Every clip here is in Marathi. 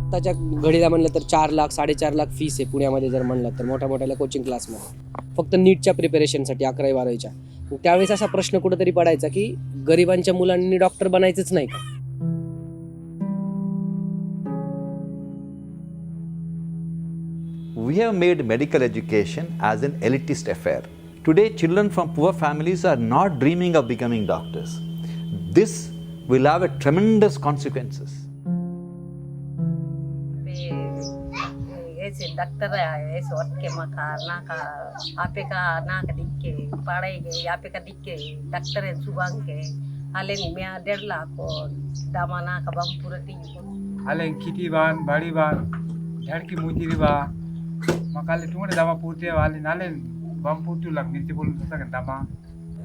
आत्ताच्या घडीला म्हणलं तर 4 लाख 4.5 लाख फीस आहे पुण्यामध्ये जर म्हणलं तर मोठ्या मोठ्या कोचिंग क्लासमध्ये फक्त नीटच्या प्रिपरेशनसाठी 11वी-12वीच्या. त्यावेळेस असा प्रश्न कुठेतरी पडायचा की गरिबांच्या मुलांनी डॉक्टर बनायचंच नाही का? We have made medical education as an elitist affair. Today, children from poor families are not dreaming of becoming doctors. This will have a tremendous consequences. ऐसे डॉक्टर ऐसे और के मकार ना का आपे का ना का दिख के पढ़ाई के आपे का दिख के डॉक्टर है सुबह के हाले नहीं मैं 1.5 लाख को दामा ना का बम पूरा तीन हाले खिटी बान बाड़ी बान झड़की मुजीरी बा मकाले टुंगड़े दामा पूर्ति वाले नाले बम पूर्ति लग मिलती बोल सकते दामा.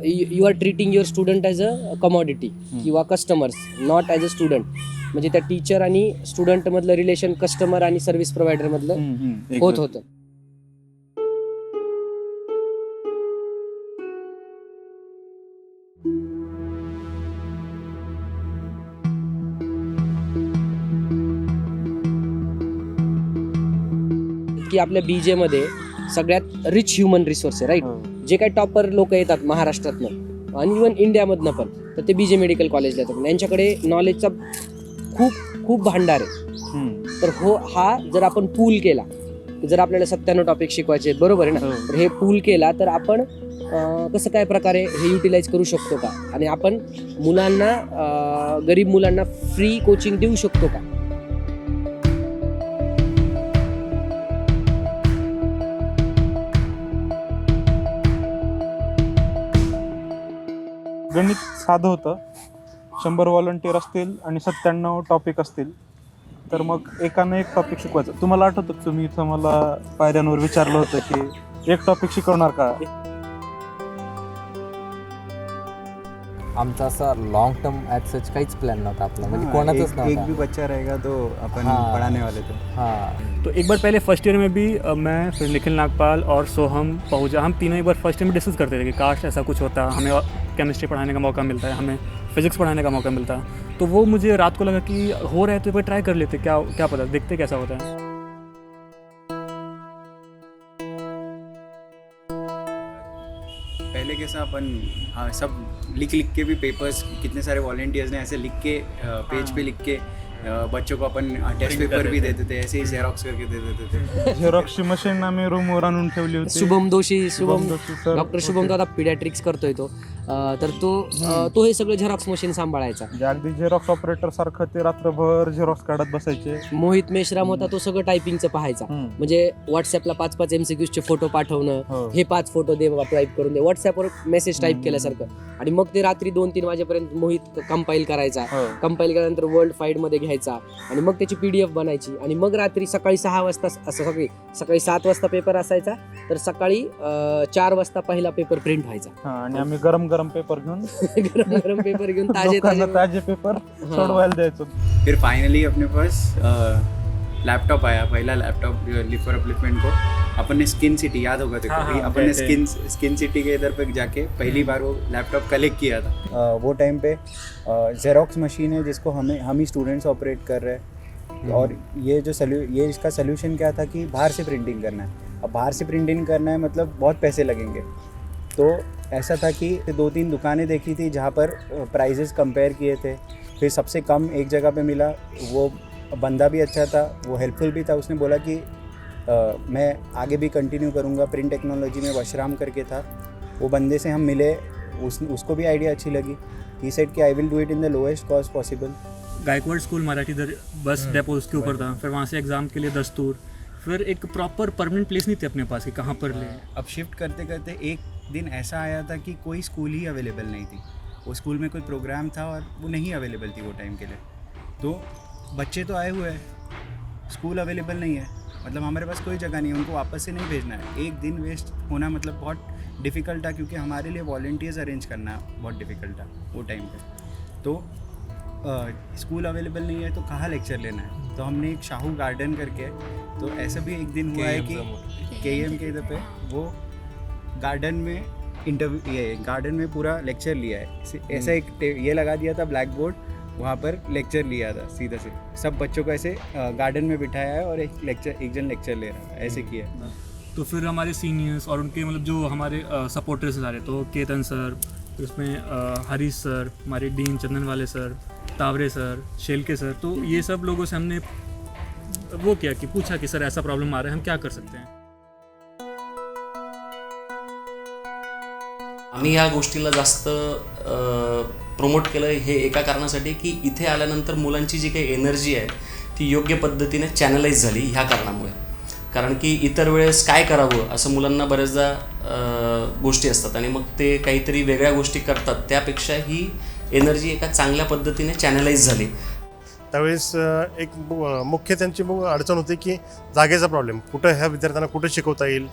You are treating your student as a commodity किंवा customers, not as a student. म्हणजे त्या टीचर आणि स्टुडंट मधलं रिलेशन कस्टमर आणि सर्व्हिस प्रोव्हायडर मधलं होत होतं. की आपल्या बीजे मध्ये सगळ्यात रिच ह्युमन रिसोर्स आहे, राईट. जे काही टॉपर लोक येतात महाराष्ट्रातनं आणि इव्हन इंडियामधनं पण, तर ते बीजे मेडिकल कॉलेजला येतात. यांच्याकडे नॉलेजचा खूप खूप भांडार आहे. तर हा जर आपण पूल केला, जर आपल्याला 97 टॉपिक शिकवायचे आहेत, बरोबर आहे ना, तर हे पूल केला तर आपण कसं काय प्रकारे हे युटिलाइज करू शकतो का, आणि आपण मुलांना गरीब मुलांना फ्री कोचिंग देऊ शकतो का. गणित साधं होतं. 100 व्हॉलंटियर असतील आणि 97 टॉपिक असतील, तर मग एकानं एक टॉपिक शिकवायचं. तुम्हाला आठवतं तुम्ही इथं मला पायऱ्यांवर विचारलं होतं की एक टॉपिक शिकवणार का? आमचा असा लॉन्ग टर्म ॲज सच काहीच प्लॅन नव्हता आपला, म्हणजे कोणाचाच एक नव्हता. भी बच्चा रहेगा तो अपन हाँ। पढ़ाने वाले थे. हाँ, तो एक बार पहले फर्स्ट ईयर में भी मैं फिर निखिल नागपाल और सोहम पहुँचा, हम तीनों एक बार फर्स्ट ईयर में डिस्कस करते थे कि काश ऐसा कुछ होता, हमें केमिस्ट्री पढ़ाने का मौका मिलता है, हमें फिजिक्स पढ़ाने का मौका मिलता. तो वो मुझे रात को लगा कि हो रहा है तो एक बार ट्राई कर लेते, क्या पता, देखते कैसा होता है. पहले कैसा अपन सब लिख के भी पेपर्स, कितने सारे वॉलंटियर्स ने ऐसे लिख के पेज पे लिख के बच्चों को अपन टेस्ट पेपर भी देते थे, ऐसे ही जेरोक्स करके दे देते थे. झेरॉक्सची मशीन आम्ही रूमवर आणून ठेवली होती. शुभम दोषी सर डॉक्टर शुभम दादा पिडॅट्रिक्स करतोय तो, तर तो हे सगळं झेरॉक्स मशीन सांभाळायचा. जे अगदी झेरॉक्स ऑपरेटर सारखं ते रात्रभर झेरॉक्स काढत बसायचे. मोहित मेश्राम होता, तो सगळं टायपिंगचं पाहायचा. म्हणजे व्हॉट्सअपला 5-5 MCQचे फोटो पाठवणं, हे 5 फोटो दे बाबा टाईप करून दे, व्हॉट्सअपवर मेसेज टाईप केल्यासारखं. आणि मग ते रात्री 2-3 वाजेपर्यंत मोहित कंपाईल करायचा. कंपाईल केल्यानंतर वर्ल्ड फाईड मध्ये घ्यायचा आणि मग त्याची PDF बनायची. आणि मग रात्री सकाळी 6 वाजता असं सकाळी 7 वाजता पेपर असायचा, तर सकाळी 4 वाजता पहिला पेपर प्रिंट व्हायचा. आणि आम्ही गरम गरम पेपर घेऊन गरम पेपर घेऊन ताजे पेपर सोडवायला द्यायचो. फिर फाइनली अपने पास लैपटॉप आया, पहला लैपटॉप फॉर अपलिफ्टमेंट को अपन ने स्किन सिटी, याद होगा देखो, अपन ने स्किन सिटी के इधर पे जाके पहली बार वो लैपटॉप कलेक्ट किया था. वो टाइम पे जेरोक्स मशीन है जिसको हम ही स्टूडेंट्स ऑपरेट कर रहे हैं. और ये इसका सोल्यूशन क्या था कि बाहर से प्रिंटिंग करना है. अब बाहर से प्रिंटिंग करना है मतलब बहुत पैसे लगेंगे. तो ऐसा था कि 2-3 दुकानें देखी थी जहाँ पर प्राइजेस कंपेयर किए थे. फिर सबसे कम एक जगह पे मिला, वो बंदा भी अच्छा था, वो हेल्पफुल भी था. उसने बोला कि मैं आगे भी कंटिन्यू करूँगा. प्रिंट टेक्नोलॉजी में वशराम करके था, वो बंदे से हम मिले, उसको भी आइडिया अच्छी लगी. ही सेड कि I will do it in the lowest cost possible. Gaikwad school Marathi bus depot उसके ऊपर था, फिर वहाँ से एग्ज़ाम के लिए दस्तूर, फिर एक प्रॉपर परमानेंट प्लेस नहीं थी अपने पास कि कहाँ पर ले. अब शिफ्ट करते करते एक दिन ऐसा आया था कि कोई स्कूल ही अवेलेबल नहीं थी. वो स्कूल में कोई प्रोग्राम था और वो नहीं अवेलेबल थी वो टाइम के लिए. तो बच्चे तो आए हुए हैं, स्कूल अवेलेबल नहीं है, मतलब हमारे पास कोई जगह नहीं है, उनको वापस से नहीं भेजना है. एक दिन वेस्ट होना मतलब बहुत डिफ़िकल्ट था, क्योंकि हमारे लिए वॉलंटियर्स अरेंज करना बहुत डिफ़िकल्ट था वो टाइम पे. तो स्कूल अवेलेबल नहीं है तो कहाँ लेक्चर लेना है. तो हमने एक शाहू गार्डन करके, तो ऐसा भी एक दिन हुआ है कि KM के इधर पे वो गार्डन में गार्डन में पूरा लेक्चर लिया है. ऐसा एक ये लगा दिया था ब्लैक बोर्ड, वहाँ पर लेक्चर लिया था सीधा से, सब बच्चों को ऐसे गार्डन में बिठाया है और एक जन लेक्चर ले रहा है, ऐसे किया है। तो फिर हमारे सीनियर्स और उनके मतलब जो हमारे सपोर्टर्स सारे, तो केतन सर, फिर उसमें हरीश सर, हमारे डीन चंदन वाले sir, Taware sir, Shelke sir, तो ये सब लोगों से हमने वो किया कि पूछा कि सर ऐसा प्रॉब्लम आ रहा है, हम क्या कर सकते हैं। आम्ही ह्या गोष्टीला जास्त प्रमोट केलं हे एका कारणासाठी की इथे आल्यानंतर मुलांची जी काही एनर्जी आहे ती योग्य पद्धतीने चॅनलाइज झाली ह्या कारणामुळे. कारण की इतर वेळेस काय करावं असं मुलांना बऱ्याचदा गोष्टी असतात आणि मग ते काहीतरी वेगळ्या गोष्टी करतात, त्यापेक्षा ही एनर्जी एका चांगल्या पद्धतीने चॅनलाइज झाली. त्यावेळेस एक मुख्य त्यांची अडचण होती की जागेचा प्रॉब्लेम, कुठं ह्या विद्यार्थ्यांना कुठं शिकवता येईल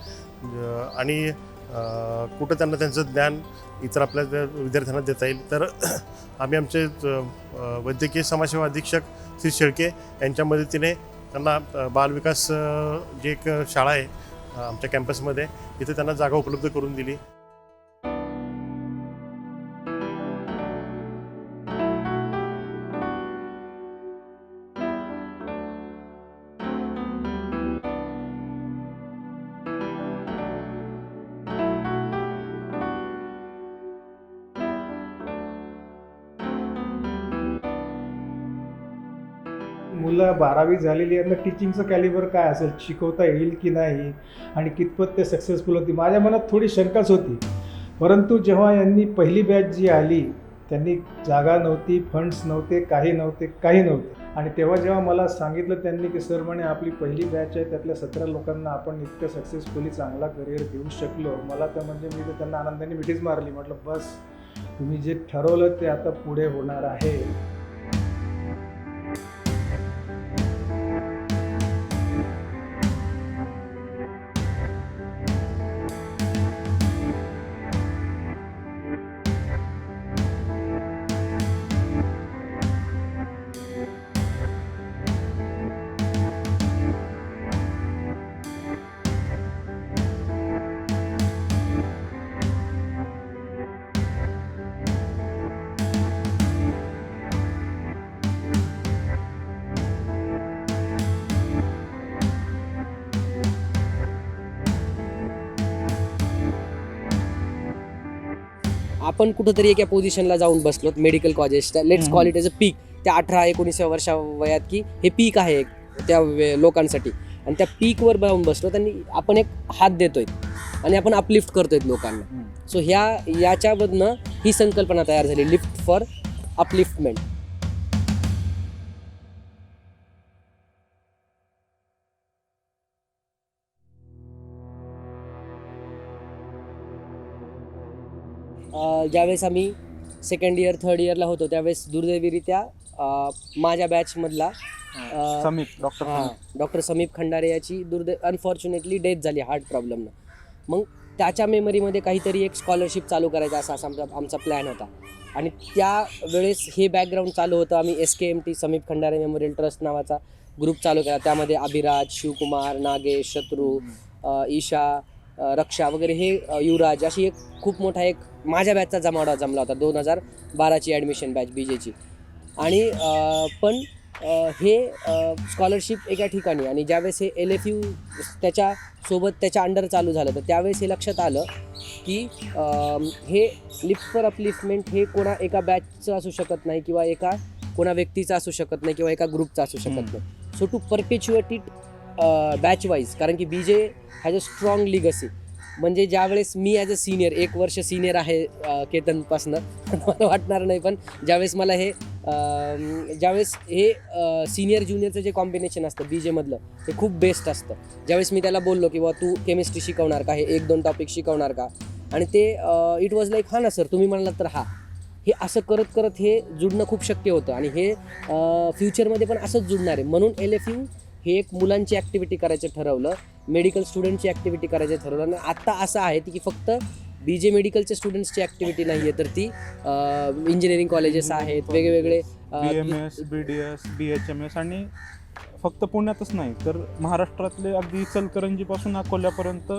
आणि कुठं त्यांना त्यांचं ज्ञान इतर आपल्या विद्यार्थ्यांना देता येईल. तर आम्ही आमचे वैद्यकीय समाजसेवा अधीक्षक श्री शेळके यांच्या मदतीने त्यांना बालविकास जी एक शाळा आहे आमच्या कॅम्पसमध्ये, इथे त्यांना जागा उपलब्ध करून दिली. मुलं 12वी झालेली आहेत ना, टीचिंगचं कॅलिबर काय असेल, शिकवता येईल की नाही आणि कितपत ते सक्सेसफुल होती, माझ्या मनात थोडी शंकाच होती. परंतु जेव्हा यांनी पहिली बॅच जी आली, त्यांनी जागा नव्हती, फंड्स नव्हते, काही नव्हते आणि तेव्हा जेव्हा मला सांगितलं त्यांनी की सर म्हणे आपली पहिली बॅच आहे, त्यातल्या 17 लोकांना आपण इतकं सक्सेसफुली चांगला करिअर देऊ शकलो, मला तर म्हणजे मी तर त्यांना आनंदाने मिठीच मारली. म्हटलं बस तुम्ही जे ठरवलं ते आता पुढे होणार आहे. आपण कुठंतरी एका पोझिशनला जाऊन बसलो मेडिकल कॉलेजच्या, let's call it as a पीक. त्या 18-19 वर्षा वयात की हे पीक आहे एक त्या लोकांसाठी, आणि त्या पीकवर जाऊन बसलो त्यांनी आपण एक हात देतोय आणि आपण अपलिफ्ट करतोय लोकांना. सो याच्यामधनं ही संकल्पना तयार झाली, लिफ्ट फॉर अपलिफ्टमेंट. ज्यावेळेस आम्ही सेकंड इयर थर्ड इयरला होतो त्यावेळेस दुर्दैवीरित्या माझ्या बॅचमधला डॉक्टर समीप खंडारे याची अनफॉर्च्युनेटली डेथ झाली हार्ट प्रॉब्लेमनं. मग त्याच्या मेमरीमध्ये काहीतरी एक स्कॉलरशिप चालू करायचा असा आमचा प्लॅन होता आणि त्यावेळेस हे बॅकग्राऊंड चालू होतं. आम्ही SKMT समीप खंडारे मेमोरियल ट्रस्ट नावाचा ग्रुप चालू केला. त्यामध्ये अभिराज, शिवकुमार, नागेश, शत्रू, ईशा, रक्षा वगैरे हे युवराज अशी एक खूप मोठा एक माझ्या बॅचचा जमावडा जमला होता 2012ची ॲडमिशन बॅच BJची. आणि पण हे स्कॉलरशिप एका ठिकाणी आणि ज्यावेळेस हे LFU त्याच्या अंडर चालू झालं तर त्यावेळेस हे लक्षात आलं की हे लिफ्ट फॉर अपलिफ्टमेंट हे कोणा एका बॅचचं असू शकत नाही किंवा एका कोणा व्यक्तीचं असू शकत नाही किंवा एका ग्रुपचं असू शकत नाही. So to perpetuate it batch wise, कारण की BJ has a strong legacy. म्हणजे ज्यावेळेस मी ॲज अ सिनियर 1 वर्ष सिनियर आहे केतनपासनं मला वाटणार नाही, पण ज्यावेळेस मला ज्यावेळेस हे सिनियर ज्युनियरचं जे कॉम्बिनेशन असतं BJमधलं ते खूप बेस्ट असतं. ज्यावेळेस मी त्याला बोललो की बाबा तू केमिस्ट्री शिकवणार का, हे 1-2 टॉपिक शिकवणार का, आणि ते इट वॉज लाईक हां ना सर तुम्ही म्हणालात तर हा. हे असं करत करत हे जुडणं खूप शक्य होतं आणि हे फ्युचरमध्ये पण असंच जुडणार आहे. म्हणून LFU हे एक मुलांची ॲक्टिव्हिटी करायचं ठरवलं, मेडिकल स्टुडंटची ॲक्टिव्हिटी करायचं ठरवलं. आणि आत्ता असं आहे की फक्त BJ मेडिकलच्या स्टुडंट्सची ॲक्टिव्हिटी नाही आहे, तर ती इंजिनिअरिंग कॉलेजेस आहेत वेगवेगळे, BMS, BDS, BHMS आणि फक्त पुण्यातच नाही तर महाराष्ट्रातले अगदी इचलकरंजीपासून अकोल्यापर्यंत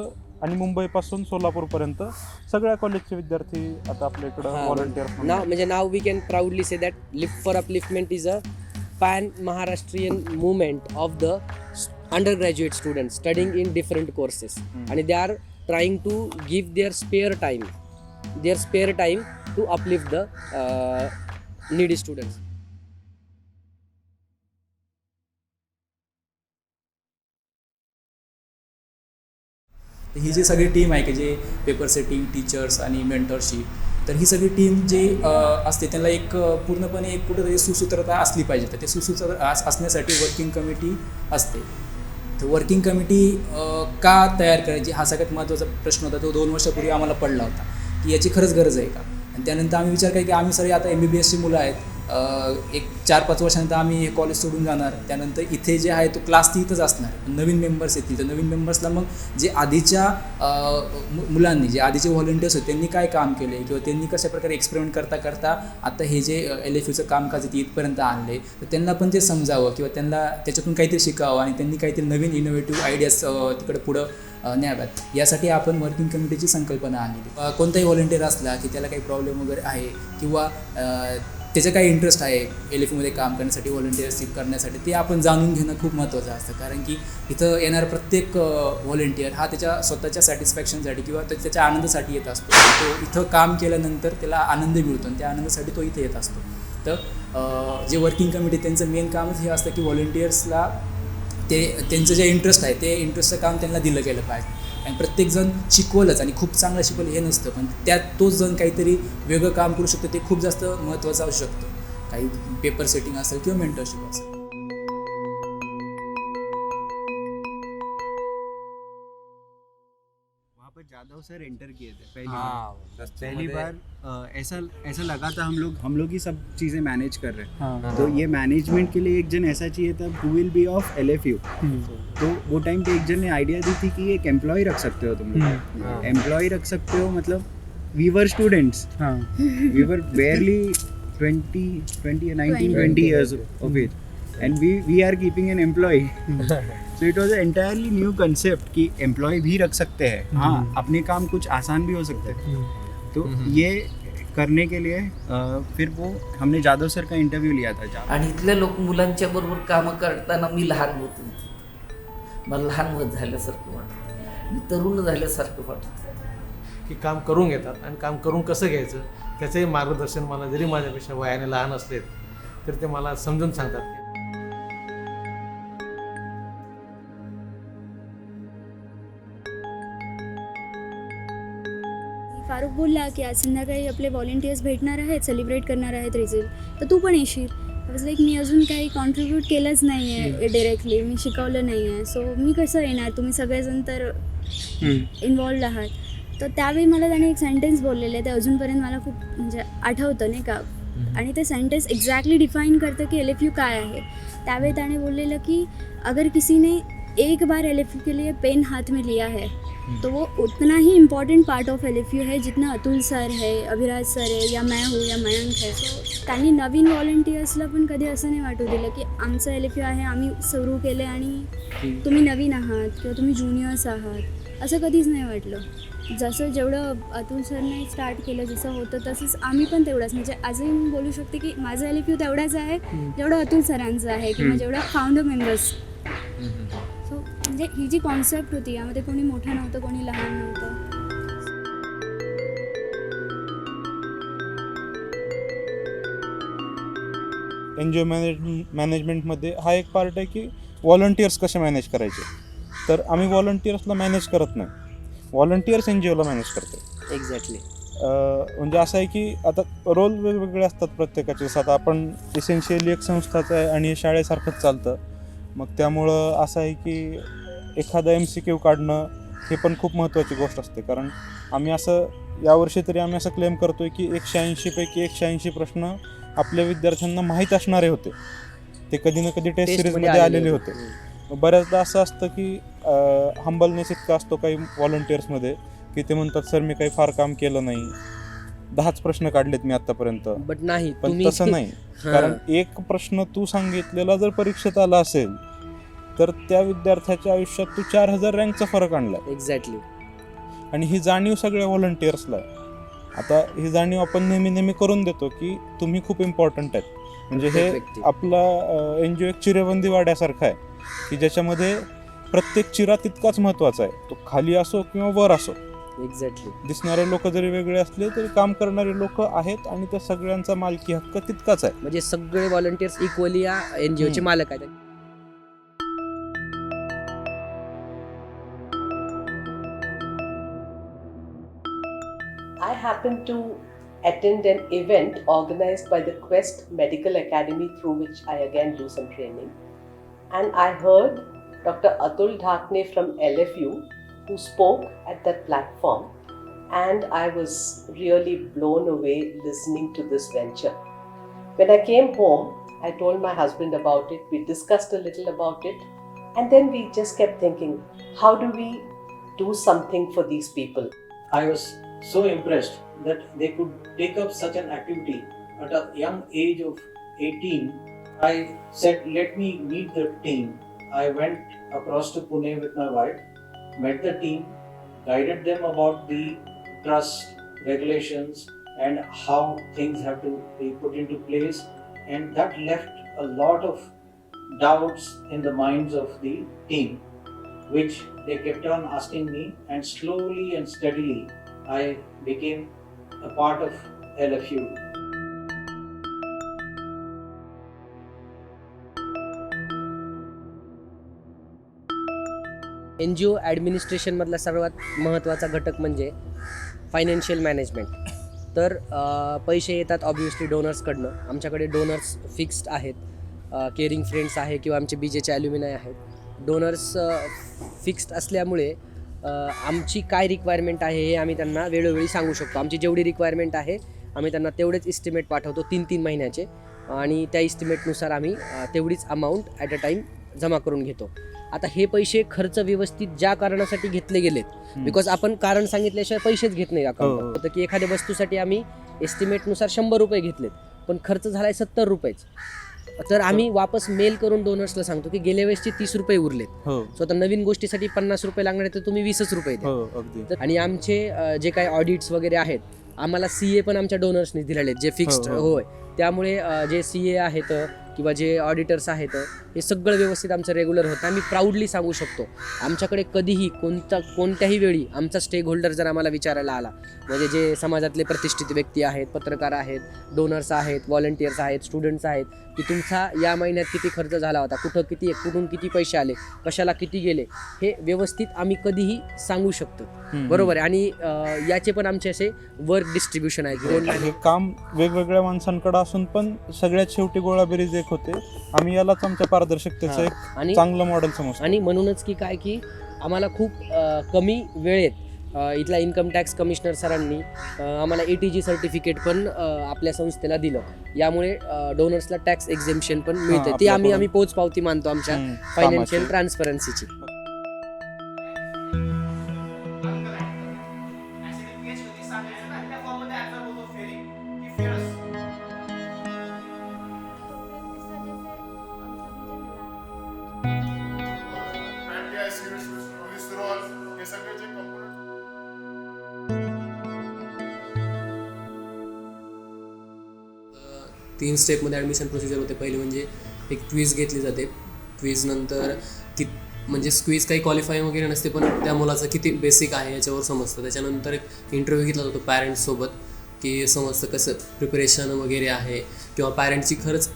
आणि मुंबईपासून सोलापूरपर्यंत सगळ्या कॉलेजचे विद्यार्थी आता आपल्या इकडं volunteers now we can proudly say that lift for upliftment is a pan Maharashtrian movement of the undergraduate student studying in different courses आणि they are trying to give their spare time to uplift the needy students. ही जी सगळी टीम आहे की जे पेपर सेटिंग, टीचर्स आणि मेंटरशिप, तर ही सगळी टीम जे असते त्यांना एक पूर्णपणे एक कुठंतरी सुसूत्रता असली पाहिजे. तर ते सुसूत्रता असण्यासाठी वर्किंग कमिटी असते. तर वर्किंग कमिटी का तयार करायची हा सगळ्यात महत्त्वाचा प्रश्न होता. तो 2 वर्षापूर्वी आम्हाला पडला होता की याची खरंच गरज आहे का. आणि त्यानंतर आम्ही विचार केला की आम्ही सगळे आता MBBSची मुलं आहेत, एक 4-5 वर्षानंतर आम्ही हे कॉलेज सोडून जाणार. त्यानंतर इथे जे आहे तो क्लास ती इथंच असणार. नवीन मेंबर्स येतील तर नवीन मेंबर्सला मग जे आधीच्या मुलांनी जे आधीचे व्हॉलंटियर्स होते त्यांनी काय काम केले किंवा त्यांनी कशा प्रकारे एक्सपेरिमेंट करता करता आता हे जे LFUचं कामकाज आहे ते इथपर्यंत आणले, तर त्यांना पण ते समजावं किंवा त्यांना त्याच्यातून काहीतरी शिकावं आणि त्यांनी काहीतरी नवीन इनोव्हेटिव्ह आयडियाज तिकडे पुढं न्याव्यात. यासाठी आपण वर्किंग कमिटीची संकल्पना आणली. कोणताही व्हॉलंटियर असला की त्याला काही प्रॉब्लेम वगैरे आहे किंवा त्याचं काही इंटरेस्ट आहे LFUमध्ये काम करण्यासाठी, व्हॉलंटियरशिप करण्यासाठी, ते आपण जाणून घेणं खूप महत्त्वाचं असतं. कारण की इथं येणारा प्रत्येक व्हॉलंटियर हा त्याच्या स्वतःच्या सॅटिस्फॅक्शनसाठी किंवा त्याच्या आनंदासाठी येत असतो. तो इथं काम केल्यानंतर त्याला आनंद मिळतो आणि त्या आनंदासाठी तो इथे येत असतो. तर जे वर्किंग कमिटी त्यांचं मेन कामच हे असतं की व्हॉलंटियर्सला त्यांचं जे इंटरेस्ट आहे ते इंटरेस्टचं काम त्यांना दिलं गेलं पाहिजे. आणि प्रत्येकजण शिकवलंच आणि खूप चांगलं शिकवलं हे नसतं, पण त्यात तोच जण काहीतरी वेगळं काम करू शकतो ते खूप जास्त महत्त्वाचं असू शकतं. काही पेपर सेटिंग असेल किंवा मेंटरशिप असेल. जादव सर एंटर किए थे पहली बार ऐसा लगा था हम लोग ही सब चीज़ें मैनेज कर रहे हैं. तो ये मैनेजमेंट के लिए एक जन ऐसा चाहिए था हु विल बी ऑफ LFU. तो वो टाइम पे एक जन ने आइडिया दी थी कि एक एम्प्लॉय रख सकते हो तुम लोग. एम्प्लॉय रख सकते हो मतलब we were students, we were barely 19-20 years of age and we are keeping an employee. So it was an entirely new concept कि एम्प्लॉय भी रख सकते हैं. हाँ, अपने काम कुछ आसान भी हो सकते हैं. तो ये करने के लिए फिर वो हमने जाधव सर का इंटरव्यू लिया था. आणि इथले लोक मुलांच्या बरोबर कामं करताना मी लहान होतो, मला लहान होत झाल्यासारखं वाटतं, मी तरुण झाल्यासारखं वाटतं की काम करून घेतात आणि काम करून कसं घ्यायचं त्याचंही मार्गदर्शन मला, जरी माझ्यापेक्षा वयाने लहान असले तर ते मला समजून सांगतात. फारुख बोलला की आज संध्याकाळी आपले व्हॉलंटियर्स भेटणार आहेत, सेलिब्रेट करणार आहेत रिझल्ट, तर तू पण येशील. लाईक मी अजून काही कॉन्ट्रीब्यूट केलंच नाही आहे डिरेक्टली, मी शिकवलं नाही आहे, सो मी कसं येणार, तुम्ही सगळेजण तर इन्वॉल्ड आहात. तर त्यावेळी मला त्याने एक सेंटेन्स बोललेलं ते अजूनपर्यंत मला खूप म्हणजे आठवतं नाही का. आणि ते सेंटेन्स एक्झॅक्टली डिफाईन करतं की LFU काय आहे. त्यावेळी त्याने बोललेलं की अगर किसी ने एक बार LFU के लिए पेन हाथ में लिया है तो वो उतना ही इम्पॉर्टेंट पार्ट ऑफ LFU है जितना अतुल सर है, अभिराज सर है, या मैं हूँ या मयंक है. सो त्यांनी नवीन व्हॉलंटियर्सला पण कधी असं नाही वाटू दिलं की आमचं LFU आहे, आम्ही सुरू केले आणि तुम्ही नवीन आहात किंवा तुम्ही ज्युनियर्स आहात, असं कधीच नाही वाटलं. जसं जेवढं अतुल सरने स्टार्ट केलं जसं होतं तसंच आम्ही पण तेवढंच, म्हणजे आजही मी बोलू शकते की माझं LFU तेवढाच आहे जेवढं अतुल सरांचं आहे किंवा जेवढं फाउंडर मेंबर्स. सो म्हणजे ही जी कॉन्सेप्ट होती यामध्ये कोणी मोठं नव्हतं, कोणी लहान नव्हतं. NGO मॅनेजमेंटमध्ये हा एक पार्ट आहे की व्हॉलंटियर्स कसे मॅनेज करायचे. तर आम्ही व्हॉलंटियर्सला मॅनेज करत नाही, व्हॉलंटियर्स NGOला मॅनेज करतो. एक्झॅक्टली. म्हणजे असं आहे की आता रोल वेगवेगळे असतात प्रत्येकाचे. जसं आता आपण इसेन्शियली एक संस्थाच आहे आणि शाळेसारखंच चालतं, मग त्यामुळं असं आहे की एखादा MCQ काढणं हे पण खूप महत्त्वाची गोष्ट असते. कारण आम्ही असं यावर्षी तरी आम्ही असं क्लेम करतो आहे की 180 पैकी 180 प्रश्न आपल्या विद्यार्थ्यांना माहीत असणारे होते, ते कधी ना कधी टेस्ट सिरीजमध्ये आलेले होते. बऱ्याचदा असं असतं की हंबलनेस इतका असतो काही व्हॉलंटियर्समध्ये की ते म्हणतात सर मी काही फार काम केलं नाही, 10च प्रश्न काढलेत मी आतापर्यंत. बट नाही, पण तसं नाही. कारण एक प्रश्न तू सांगितलेला जर परीक्षेत आला असेल तर त्या विद्यार्थ्याच्या आयुष्यात तू 4000 रँकचा फरक आणला. एक्झॅक्टली. आणि ही जाणीव सगळ्या व्हॉलंटियर्सला आहे. आता ही जाणीव आपण नेहमी करून देतो की तुम्ही खूप इम्पॉर्टंट आहेत. म्हणजे हे आपला NGO एक चिरेबंदी वाड्यासारखा आहे की ज्याच्यामध्ये प्रत्येक चिरा तितकाच महत्त्वाचा आहे, तो खाली असो किंवा वर असो. एक्झॅक्टली. दिसणारे लोक जरी वेगळे असले तरी काम करणारे लोक आहेत आणि त्या सगळ्यांचा मालकी हक्क तितकाच आहे. म्हणजे सगळे व्हॉलंटियर्स इक्वली या NGOचे मालक आहेत. I happened to attend an event organized by the Quest Medical Academy, through which I again do some training. And I heard Dr. Atul Dhakne from LFU, who spoke at that platform. And I was really blown away listening to this venture. When I came home, I told my husband about it. We discussed a little about it. And then we just kept thinking, how do we do something for these people? I was so impressed that they could take up such an activity at a young age of 18. I said, let me meet the team. I went across to Pune with my wife, met the team, guided them about the trust, regulations, and how things have to be put into place. And that left a lot of doubts in the minds of the team, which they kept on asking me, and slowly and steadily I became a part of LFU. NGO ॲडमिनिस्ट्रेशनमधला सर्वात महत्त्वाचा घटक म्हणजे फायनान्शियल मॅनेजमेंट. तर पैसे येतात ऑब्व्हियसली डोनर्सकडनं. आमच्याकडे डोनर्स फिक्स्ड आहेत, केअरिंग फ्रेंड्स आहे किंवा आमचे BJचे ॲल्युमिनाय आहेत. डोनर्स फिक्स्ड असल्यामुळे आमची काय रिक्वायरमेंट आहे हे आम्ही त्यांना वेळोवेळी सांगू शकतो. आमची जेवढी रिक्वायरमेंट आहे आम्ही त्यांना तेवढेच इस्टिमेट पाठवतो 3-3 महिन्याचे, आणि त्या इस्टिमेटनुसार आम्ही तेवढीच अमाऊंट ॲट अ टाईम जमा करून घेतो. आता हे पैसे खर्च व्यवस्थित ज्या कारणासाठी घेतले गेलेत, बिकॉज आपण कारण सांगितल्याशिवाय पैसेच घेत नाही अकाउंट. होतं की एखाद्या वस्तूसाठी आम्ही एस्टिमेटनुसार 100 रुपये घेतलेत पण खर्च झालाय 70 रुपयेच, तर आम्ही वापस मेल करून डोनर्सला सांगतो की गेल्या वेळेसचे 30 रुपये उरलेत. सो आता नवीन गोष्टीसाठी 50 रुपये लागणार आहे तर तुम्ही 20 रुपये द्या. आणि आमचे जे काही ऑडिट्स वगैरे आहेत आम्हाला CA पण आमच्या डोनर्सनी दिलेले आहेत जे फिक्स्ड होय. त्यामुळे जे CA आहेत किंवा जे ऑडिटर्स आहेत हे सगळं व्यवस्थित आमचं रेग्युलर होतं. आम्ही प्राऊडली सांगू शकतो आमच्याकडे कधीही कोणत्याही वेळी आमचा स्टेक होल्डर जर आम्हाला विचारायला आला, म्हणजे जे समाजातले प्रतिष्ठित व्यक्ती आहेत, पत्रकार आहेत, डोनर्स आहेत, व्हॉलंटियर्स आहेत, स्टुडंट्स आहेत, की तुमचा या महिन्यात किती खर्च झाला होता, कुठून किती पैसे आले, कशाला किती गेले, हे व्यवस्थित आम्ही कधीही सांगू शकतो. बरोबर आहे. आणि याचे पण आमचे असे वर्क डिस्ट्रीब्युशन आहे. हे काम वेगवेगळ्या माणसांकडे असून पण सगळ्यात शेवटी गोळाबेरीज एक होते. आम्ही यालाच आमच्या पारदर्शकतेचं एक चांगलं मॉडेल समजतो. आणि म्हणूनच की आम्हाला खूप कमी वेळेत इथला इन्कम टॅक्स कमिशनर सरांनी आम्हाला ATG सर्टिफिकेट पण आपल्या संस्थेला दिलं. यामुळे डोनर्सला टॅक्स एक्झेम्पशन पण मिळते. ती आम्ही पोचपावती मानतो आमच्या फायनान्शियल ट्रान्सपरन्सीची. तीन स्टेपमध्ये ॲडमिशन प्रोसिजर होते. पहिले म्हणजे एक क्विज घेतली जाते. क्विज नंतर म्हणजे क्विज काही क्वालिफाईंग वगैरे नसते पण त्या मुलाचं किती बेसिक आहे याच्यावर समजतं. त्याच्यानंतर एक इंटरव्ह्यू घेतला जातो पॅरेंट्ससोबत की समजतं कसं प्रिपरेशन वगैरे आहे किंवा पॅरेंटची खरंच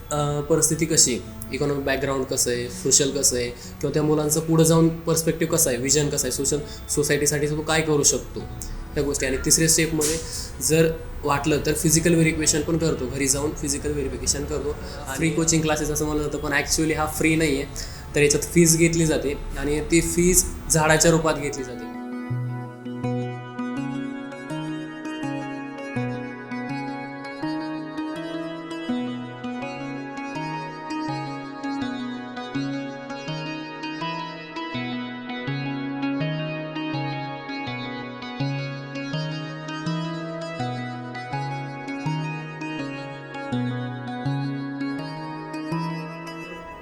परिस्थिती कशी आहे, इकॉनॉमिक बॅकग्राऊंड कसं आहे, सोशल कसं आहे, किंवा त्या मुलांचं पुढं जाऊन पर्स्पेक्टिव्ह कसं आहे, विजन कसं आहे, सोसायटीसाठी तो काय करू शकतो ह्या गोष्टी. आणि तिसऱ्या स्टेपमध्ये जर वाटलं तर फिजिकल व्हेरिफिकेशन पण करतो. घरी जाऊन फिजिकल व्हेरिफिकेशन करतो. फ्री कोचिंग क्लासेस असं म्हणलं जातं पण ॲक्च्युअली हा फ्री नाही आहे. तर याच्यात फीज घेतली जाते आणि ती फीज झाडाच्या रूपात घेतली जाते.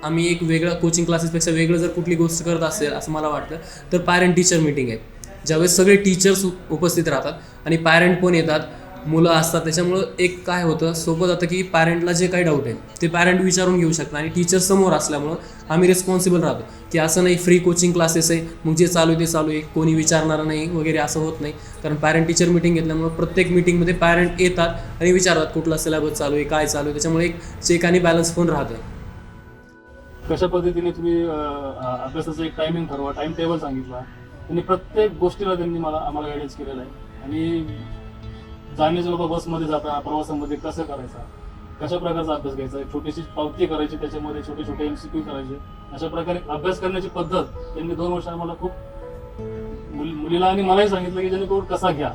आम्ही एक वेगळा कोचिंग क्लासेसपेक्षा वेगळं जर कुठली गोष्ट करत असेल असं मला वाटतं तर पॅरेंट टीचर मीटिंग आहे. ज्यावेळेस सगळे टीचर्स उपस्थित राहतात आणि पॅरेंट पण येतात, मुलं असतात, त्याच्यामुळं एक काय होतं, सोपं जातं की पॅरेंटला जे काही डाऊट आहे ते पॅरेंट विचारून घेऊ शकतात आणि टीचर समोर असल्यामुळं आम्ही रिस्पॉन्सिबल राहतो की असं नाही फ्री कोचिंग क्लासेस आहे मग जे चालू आहे ते चालू आहे, कोणी विचारणार नाही वगैरे असं होत नाही. कारण पॅरेंट टीचर मिटिंग घेतल्यामुळं प्रत्येक मिटिंगमध्ये पॅरेंट येतात आणि विचारतात कुठला सिलेबस चालू आहे, काय चालू आहे, त्याच्यामुळे एक चेक आणि बॅलन्स पण राहतं. कशा पद्धतीने तुम्ही अभ्यासाचं एक टायमिंग ठरवा, टाइम टेबल सांगितला, त्यांनी प्रत्येक गोष्टीला त्यांनी आम्हाला गायडन्स केलेलं आहे. आणि जाण्याचे लोक बसमध्ये जातात, प्रवासामध्ये कसं करायचं, कशा प्रकारचा अभ्यास घ्यायचा, एक छोटीशी पावती करायची, त्याच्यामध्ये छोटे छोटे MCQ करायचे, अशा प्रकारे अभ्यास करण्याची पद्धत त्यांनी 2 वर्ष आम्हाला खूप मुलीला आणि मलाही सांगितलं की जेणेकरून कसा घ्या.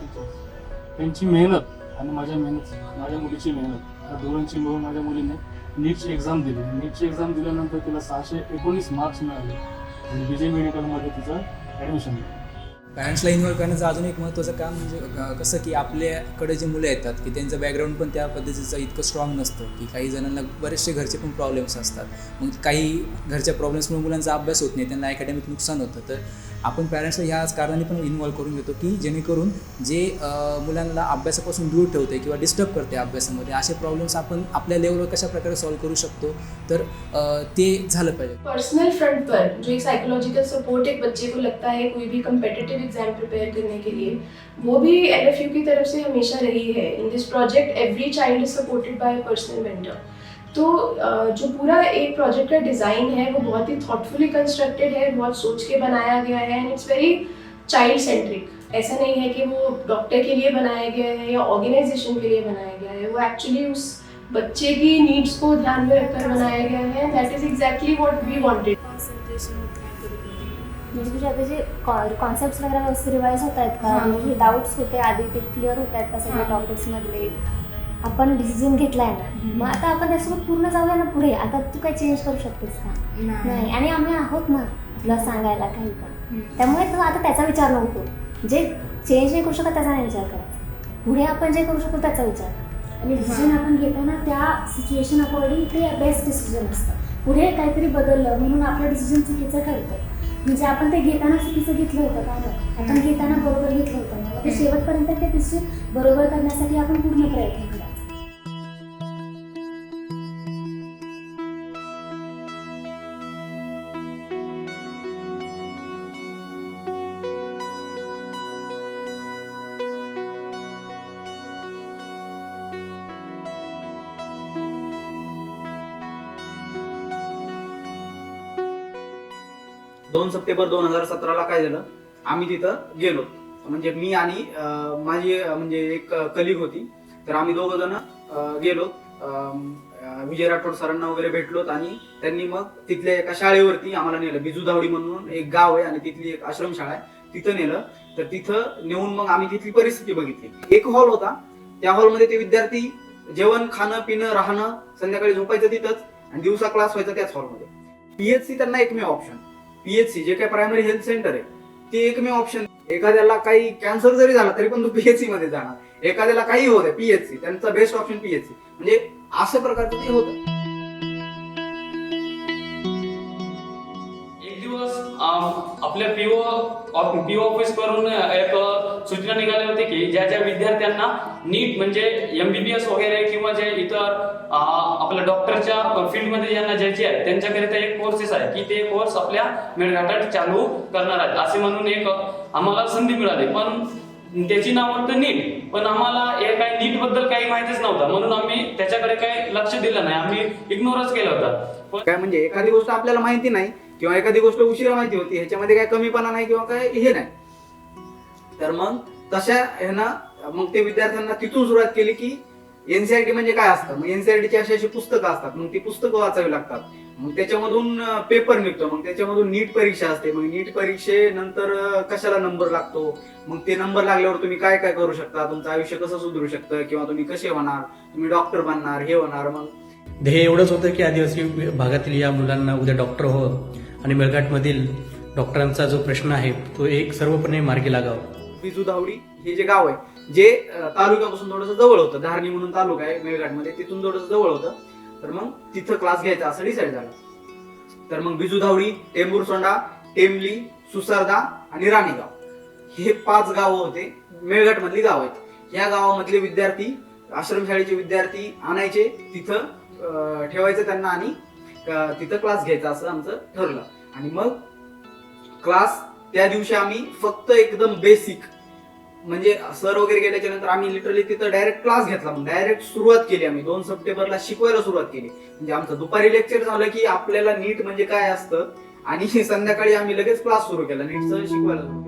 त्यांची मेहनत आणि माझ्या मुलीची मेहनत या दोघांची मिळून माझ्या मुलीने नीटची एक्झाम दिली. नीटची एक्झाम दिल्यानंतर तिला 619 मार्क्स मिळाले आणि BJ मेडिकलमध्ये तिचं ॲडमिशन झालं. पॅरेंट्सला इन्व्हॉल्व करण्याचं अजून एक महत्त्वाचं काम म्हणजे कसं की आपल्याकडे जे मुलं येतात की त्यांचं बॅकग्राऊंड पण त्या पद्धतीचं इतकं स्ट्रॉंग नसतं, की काही जणांना बरेचसे घरचे पण प्रॉब्लेम्स असतात. मग काही घरच्या प्रॉब्लेम्समुळे मुलांचा अभ्यास होत नाही, त्यांना अकॅडमिक नुकसान होतं. तर आपण पॅरेंट्सला ह्याच कारणाने पण इन्व्हॉल्व करून घेतो की जेणेकरून जे मुलांना अभ्यासापासून दूर ठेवते किंवा डिस्टर्ब करते अभ्यासामध्ये, असे प्रॉब्लेम्स आपण आपल्या लेवलवर कशा प्रकारे सॉल्व्ह करू शकतो, तर ते झालं पाहिजे. पर्सनल फ्रंट पर जो एक साइकोलॉजिकल सपोर्ट एक बच्चे को लगता है कोई भी कम्पिटिटिव एग्जाम प्रिपेयर करने के लिए, वो भी LFU की तरफ से हमेशा रही है. In this project every child is supported by a personal mentor. तो जो पूरा एक प्रोजेक्ट का डिज़ाइन है वो बहुत ही थॉटफुली कंस्ट्रक्टेड है, बहुत सोच के बनाया गया है end it's very child centric. ऐसा नहीं है कि वो डॉक्टर के लिए बनाया गया है या ऑर्गेनाइजेशन के लिए बनाया गया है, वो एक्चुअली उस बच्चे की नीड्स को ध्यान में रखकर बनाया गया है. That is exactly what we wanted. म्हणजे आता जे कॉन्सेप्ट्स वगैरे व्यवस्थित रिवाईज होत आहेत का, म्हणजे डाऊट्स होते आधी ते क्लिअर होत आहेत का सगळे टॉपिक्समधले, आपण डिसिजन घेतला आहे ना, मग आता आपण त्यासोबत पूर्ण जाऊया ना पुढे. आता तू काही चेंज करू शकतेस का? नाही. आणि आम्ही आहोत ना तुला सांगायला काही पण. त्यामुळे तू आता त्याचा विचार नको करू. जे चेंज नाही करू शकत त्याचा नाही विचार करायचा, पुढे आपण जे करू शकतो त्याचा विचार करा. आणि डिसिजन आपण घेताना त्या सिच्युएशन अकॉर्डिंग ते बेस्ट डिसिजन असतं. पुढे काहीतरी बदललं म्हणून आपलं डिसिजन चुकीचं ठरतं, म्हणजे आपण ते घेताना चुकीचं घेतलं होतं का नाही, आपण घेताना बरोबर घेतलं होतं ना, ते शेवटपर्यंत ते डिसिजन बरोबर करण्यासाठी आपण पूर्ण प्रयत्न करायचा. दोन सप्टेंबर 2017 काय झालं, आम्ही तिथं गेलो. म्हणजे मी आणि माझी म्हणजे एक कलिग होती, तर आम्ही दोघं जण गेलो. विजय राठोड सरांना वगैरे भेटलोत आणि त्यांनी मग तिथल्या एका शाळेवरती आम्हाला नेलं. बिजू धावडी म्हणून एक गाव आहे आणि तिथली एक आश्रमशाळा आहे, तिथं नेलं. तर तिथं नेऊन मग आम्ही तिथली परिस्थिती बघितली. एक हॉल होता, त्या हॉलमध्ये ते विद्यार्थी जेवण, खाणं, पिणं, राहणं, संध्याकाळी झोपायचं तिथंच आणि दिवसा क्लास व्हायचा त्याच हॉलमध्ये. PHC त्यांना एकमेव ऑप्शन, PHC जे काही प्रायमरी हेल्थ सेंटर आहे ते एकमेव ऑप्शन. एखाद्याला काही कॅन्सर जरी झाला तरी पण तो PHC मध्ये जाणार, एखाद्याला काही होत आहे PHC, त्यांचा बेस्ट ऑप्शन PHC. म्हणजे अशा प्रकारचं ते होतं. एक दिवस आपल्या PO ऑफिस करून एक सूचना निघाली होती की ज्या ज्या विद्यार्थ्यांना नीट म्हणजे MBBS वगैरे किंवा जे इतर आपल्या डॉक्टरच्या फील्डमध्ये ज्यांना जायचे आहे त्यांच्याकरिता एक कोर्सेस आहे की ते कोर्स आपल्या मेळघाटात चालू करणार आहेत असे म्हणून एक आम्हाला संधी मिळाली. पण त्याची नाव होतं नीट, पण आम्हाला हे काही नीट बद्दल काही माहितीच नव्हतं, म्हणून आम्ही त्याच्याकडे काही लक्ष दिलं नाही, आम्ही इग्नोरच केलं होतं. काय म्हणजे एखादी गोष्ट आपल्याला माहिती नाही किंवा एखादी गोष्ट उशिरा माहिती होती, ह्याच्यामध्ये काय कमीपणा नाही किंवा काय हे नाही. तर मग तशा ह्यानं मग ते विद्यार्थ्यांना तिथून सुरुवात केली की NCERT म्हणजे काय असतं. मग NCERT ची अशी पुस्तकं असतात, मग ती पुस्तकं वाचावी लागतात. मग त्याच्यामधून पेपर निघतो, मग त्याच्यामधून नीट परीक्षा असते. मग नीट परीक्षेनंतर कशाला नंबर लागतो, मग ते नंबर लागल्यावर तुम्ही काय काय करू शकता, तुमचं आयुष्य कसं सुधरू शकतं किंवा तुम्ही कसे होणार, तुम्ही डॉक्टर बनणार, हे होणार. मग ध्येय एवढंच होतं की आदिवासी भागातील या मुलांना उद्या डॉक्टर हो आणि मेळघाटमधील डॉक्टरांचा जो प्रश्न आहे तो एक सर्वपणे मार्गी लागावा. बिजू धावडी हे जे गाव आहे जे तालुक्यापासून थोडंसं जवळ होतं, धारणी म्हणून तालुका आहे मेळघाटमध्ये, तिथून थोडंसं जवळ होतं. तर मग तिथं क्लास घ्यायचा असं डिसाईड झालं. तर मग बिजू धावडी, टेंभुरसोंडा, टेंबली, सुसारदा आणि राणीगाव हे 5 गावं होते, मेळघाटमधली गाव आहेत. ह्या गावामधले विद्यार्थी, आश्रमशाळेचे विद्यार्थी आणायचे, तिथं ठेवायचं त्यांना आणि तिथं क्लास घ्यायचा असं आमचं ठरलं. आणि मग क्लास त्या दिवशी आम्ही फक्त एकदम बेसिक, म्हणजे सर वगैरे गेल्याच्या नंतर आम्ही लिटरली तिथं डायरेक्ट क्लास घेतला. मग डायरेक्ट सुरुवात केली आम्ही 2 सप्टेंबरला शिकवायला सुरुवात केली. म्हणजे आमचं दुपारी लेक्चर झालं की आपल्याला नीट म्हणजे काय असतं, आणि संध्याकाळी आम्ही लगेच क्लास सुरू केला, नीटचं शिकवायला सुरू केलं.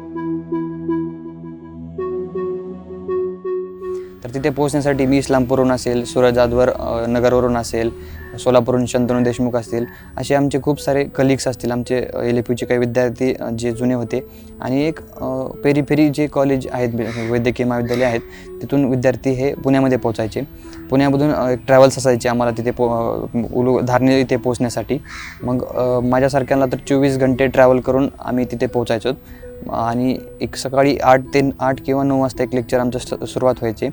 तर तिथे पोहोचण्यासाठी मी इस्लामपूरहून असेल, सूरज जाधवर नगरवरून असेल, सोलापूरहून शंतनू देशमुख असतील, असे आमचे खूप सारे कलिग्स असतील, आमचे LFUचे काही विद्यार्थी जे जुने होते, आणि एक पेरीफेरी जे कॉलेज आहेत, वैद्यकीय महाविद्यालय आहेत, तिथून विद्यार्थी हे पुण्यामध्ये पोचायचे. पुण्यामधून एक ट्रॅव्हल्स असायचे आम्हाला तिथे धारणी इथे पोचण्यासाठी. मग माझ्यासारख्यांना तर 24 घंटे ट्रॅव्हल करून आम्ही तिथे पोचायचो. आणि एक सकाळी 8 किंवा 9 वाजता एक लेक्चर आमचं सुरुवात व्हायचे.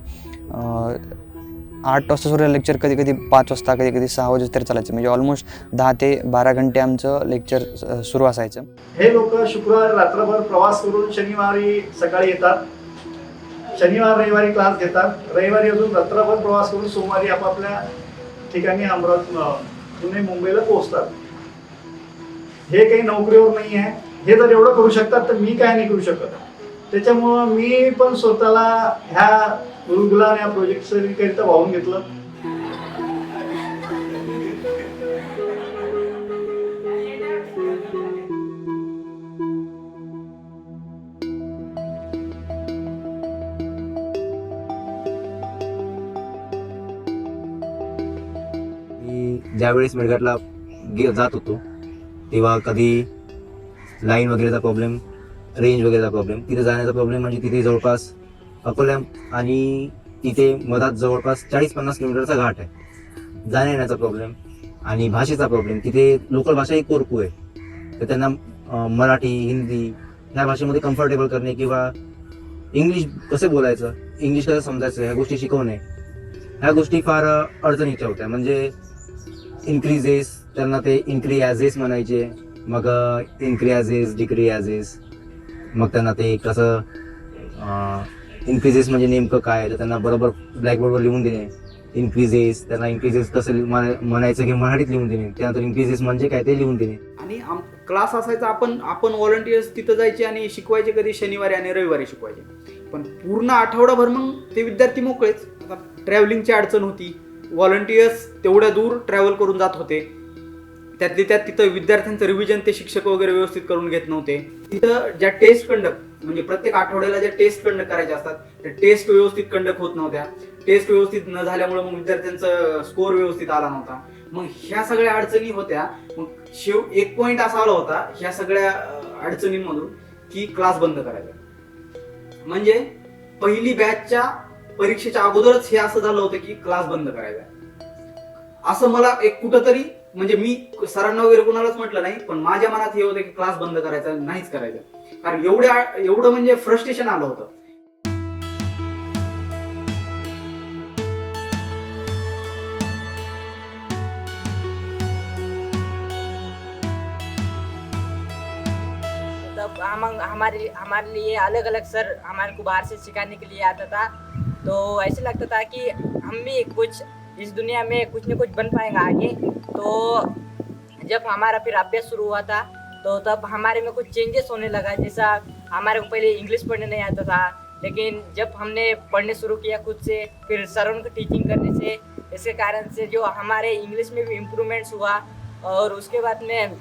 8 वाजता सुरू लेक्चर, कधी कधी 5 वाजता, कधी कधी 6 वाजे तरी चालायचं. म्हणजे ऑलमोस्ट 10 ते 12 घंटे आमचं लेक्चर सुरू असायचं. हे लोक शुक्रवार रात्रभर प्रवास करून शनिवारी सकाळी येतात, शनिवार रविवारी क्लास घेतात, रविवारी अजून रात्रभर प्रवास करून सोमवारी आपापल्या ठिकाणी अमरावती, पुणे, मुंबईला पोहोचतात. हे काही नोकरीवर नाही आहे. हे जर एवढं करू शकतात तर मी काय नाही करू शकत. त्याच्यामुळं मी पण स्वतःला ह्या गुरुकुलाने या प्रोजेक्टकरिता वाहून घेतलं. मी ज्यावेळेस मेळघाटला जात होतो तेव्हा कधी लाईन वगैरेचा प्रॉब्लेम, रेंज वगैरेचा प्रॉब्लेम, तिथे जाण्याचा प्रॉब्लेम म्हणजे तिथे जवळपास अकोला आणि तिथे मधात जवळपास 40-50 किलोमीटरचा घाट आहे. जाण्या येण्याचा प्रॉब्लेम आणि भाषेचा प्रॉब्लेम. तिथे लोकल भाषा ही कोरकू आहे, तर त्यांना मराठी, हिंदी ह्या भाषेमध्ये कम्फर्टेबल करणे किंवा इंग्लिश कसं बोलायचं, इंग्लिश कसं समजायचं, ह्या गोष्टी शिकवणे, ह्या गोष्टी फार अडचणीच्या होत्या. म्हणजे इन्क्रीजेस, त्यांना ते इन्क्रीॲजेस म्हणायचे, मग इन्क्रीॲजेस, डिक्रीॲजेस, मग त्यांना ते कसं इन्क्रीजेस म्हणजे नेमकं काय, तर त्यांना बरोबर ब्लॅकबोर्डवर लिहून देणे. इन्क्रीजेस, त्यांना इन्क्रीजेस कसं म्हणायचं की मराठीत लिहून देणे, त्यानंतर इन्क्रीजेस म्हणजे काय ते लिहून देणे. आणि क्लास असायचा, आपण व्हॉलंटियर्स तिथं जायचे आणि शिकवायचे, कधी शनिवारी आणि रविवारी शिकवायचे. पण पूर्ण आठवडाभर मग ते विद्यार्थी मोकळेच. आता ट्रॅव्हलिंगची अडचण होती, व्हॉलंटियर्स तेवढ्या दूर ट्रॅव्हल करून जात होते, त्यातली त्यात तिथं विद्यार्थ्यांचं रिव्हिजन ते शिक्षक वगैरे व्यवस्थित करून घेत नव्हते. तिथं ज्या टेस्ट कंडक्ट, म्हणजे प्रत्येक आठवड्याला ज्या टेस्ट कंडक्ट करायच्या असतात, त्या टेस्ट व्यवस्थित कंडक्ट होत नव्हत्या. टेस्ट व्यवस्थित न झाल्यामुळे मग विद्यार्थ्यांचा स्कोअर व्यवस्थित आला नव्हता. मग ह्या सगळ्या अडचणी होत्या. मग एक पॉईंट असा आला होता ह्या सगळ्या अडचणींमधून की क्लास बंद करायचा. म्हणजे पहिली बॅचच्या परीक्षेच्या अगोदरच हे असं झालं होतं की क्लास बंद करायचा, असं मला एक कुठंतरी, म्हणजे मी सरांना वगैरे कोणालाच म्हटलं नाही, पण माझ्या मनात हे होतं की क्लास बंद करायचा, नाहीच करायचा. कारण एवढं म्हणजे फ्रस्ट्रेशन आलं होतं. तब हमारे लिए अलग अलग सर हमारे को बाहर से सिखाने के लिए आता था. तो ऐसे लगता था कि हम भी कुछ इस दुनिया में कुछ न कुछ बन पाएंगे आगे. तो जब हमारा फिर अभ्यास शुरू हुआ था तो तब हमारे में कुछ चेंजेस होने लगा. जैसा हमारे को पहले इंग्लिश पढ़ने नहीं आता था, लेकिन जब हमने पढ़ने शुरू किया खुद से, फिर सरों को टीचिंग करने से, इसके कारण से जो हमारे इंग्लिश में भी इम्प्रूवमेंट्स हुआ. और उसके बाद में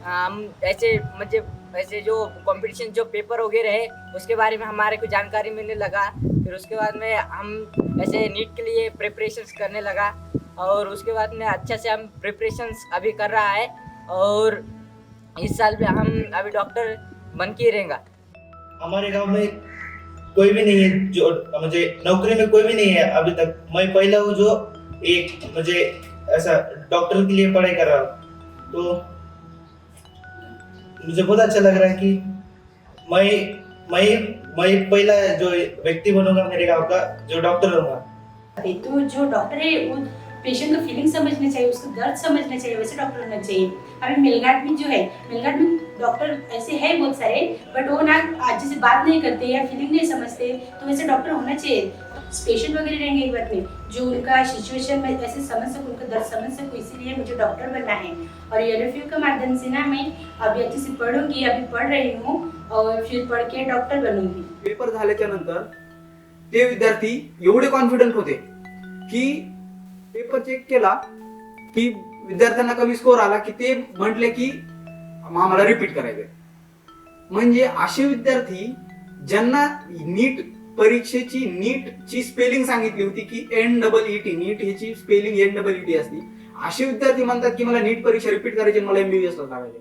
हम ऐसे जो कंपटीशन जो पेपर वगैरह है उसके बारे में हमारे को जानकारी मिलने लगा. फिर उसके बाद में हम ऐसे नीट के लिए प्रिपरेशंस करने लगा. और उसके बाद में अच्छा से हम प्रिपरेशंस अभी कर रहा है. और इस साल भी हम अभी डॉक्टर बन के रहेगा. हमारे गांव में कोई भी नहीं है जो मुझे नौकरी में कोई भी नहीं है अभी तक. मैं पहला हूँ जो एक मुझे ऐसा डॉक्टर के लिए पढ़ाई कर रहा हूँ. तो मुझे बहुत अच्छा लग रहा है कि मैं पहला जो व्यक्ति बनूंगा मेरे गांव का जो डॉक्टर होगा. तो जो डॉक्टर है पेशेंट को फीलिंग समझनी चाहिए, उसको दर्द समझना चाहिए, वैसे डॉक्टर होना चाहिए। अभी मेलघाट में जो है, मेलघाट में डॉक्टर ऐसे हैं बहुत सारे, बट वो ना आज से बात नहीं करते या फीलिंग नहीं समझते, तो वैसे डॉक्टर होना चाहिए। पेशेंट वगैरह रहेंगे एक बात में, जो उनका सिचुएशन में ऐसे समझ सकूँ, उनका दर्द समझ सकूँ, इसीलिए मुझे डॉक्टर बनना है। और LFU के माध्यम से ना मैं अभी अच्छे से पढ़ूंगी, अभी पढ़ रही हूँ और फिर पढ़ के डॉक्टर बनूंगी। पेपर झाल्याच्या नंतर ते विद्यार्थी एवढे कॉन्फिडंट होते की पेपर चेक केला की विद्यार्थ्यांना कमी स्कोर आला की ते म्हटले की आम्हाला रिपीट करायचंय. म्हणजे असे विद्यार्थी ज्यांना नीट परीक्षेची नीटची स्पेलिंग सांगितली होती की NEET, नीट ह्याची स्पेलिंग NEET असती, असे विद्यार्थी म्हणतात की मला नीट परीक्षा रिपीट करायची, मला MBBS ला लावायचे.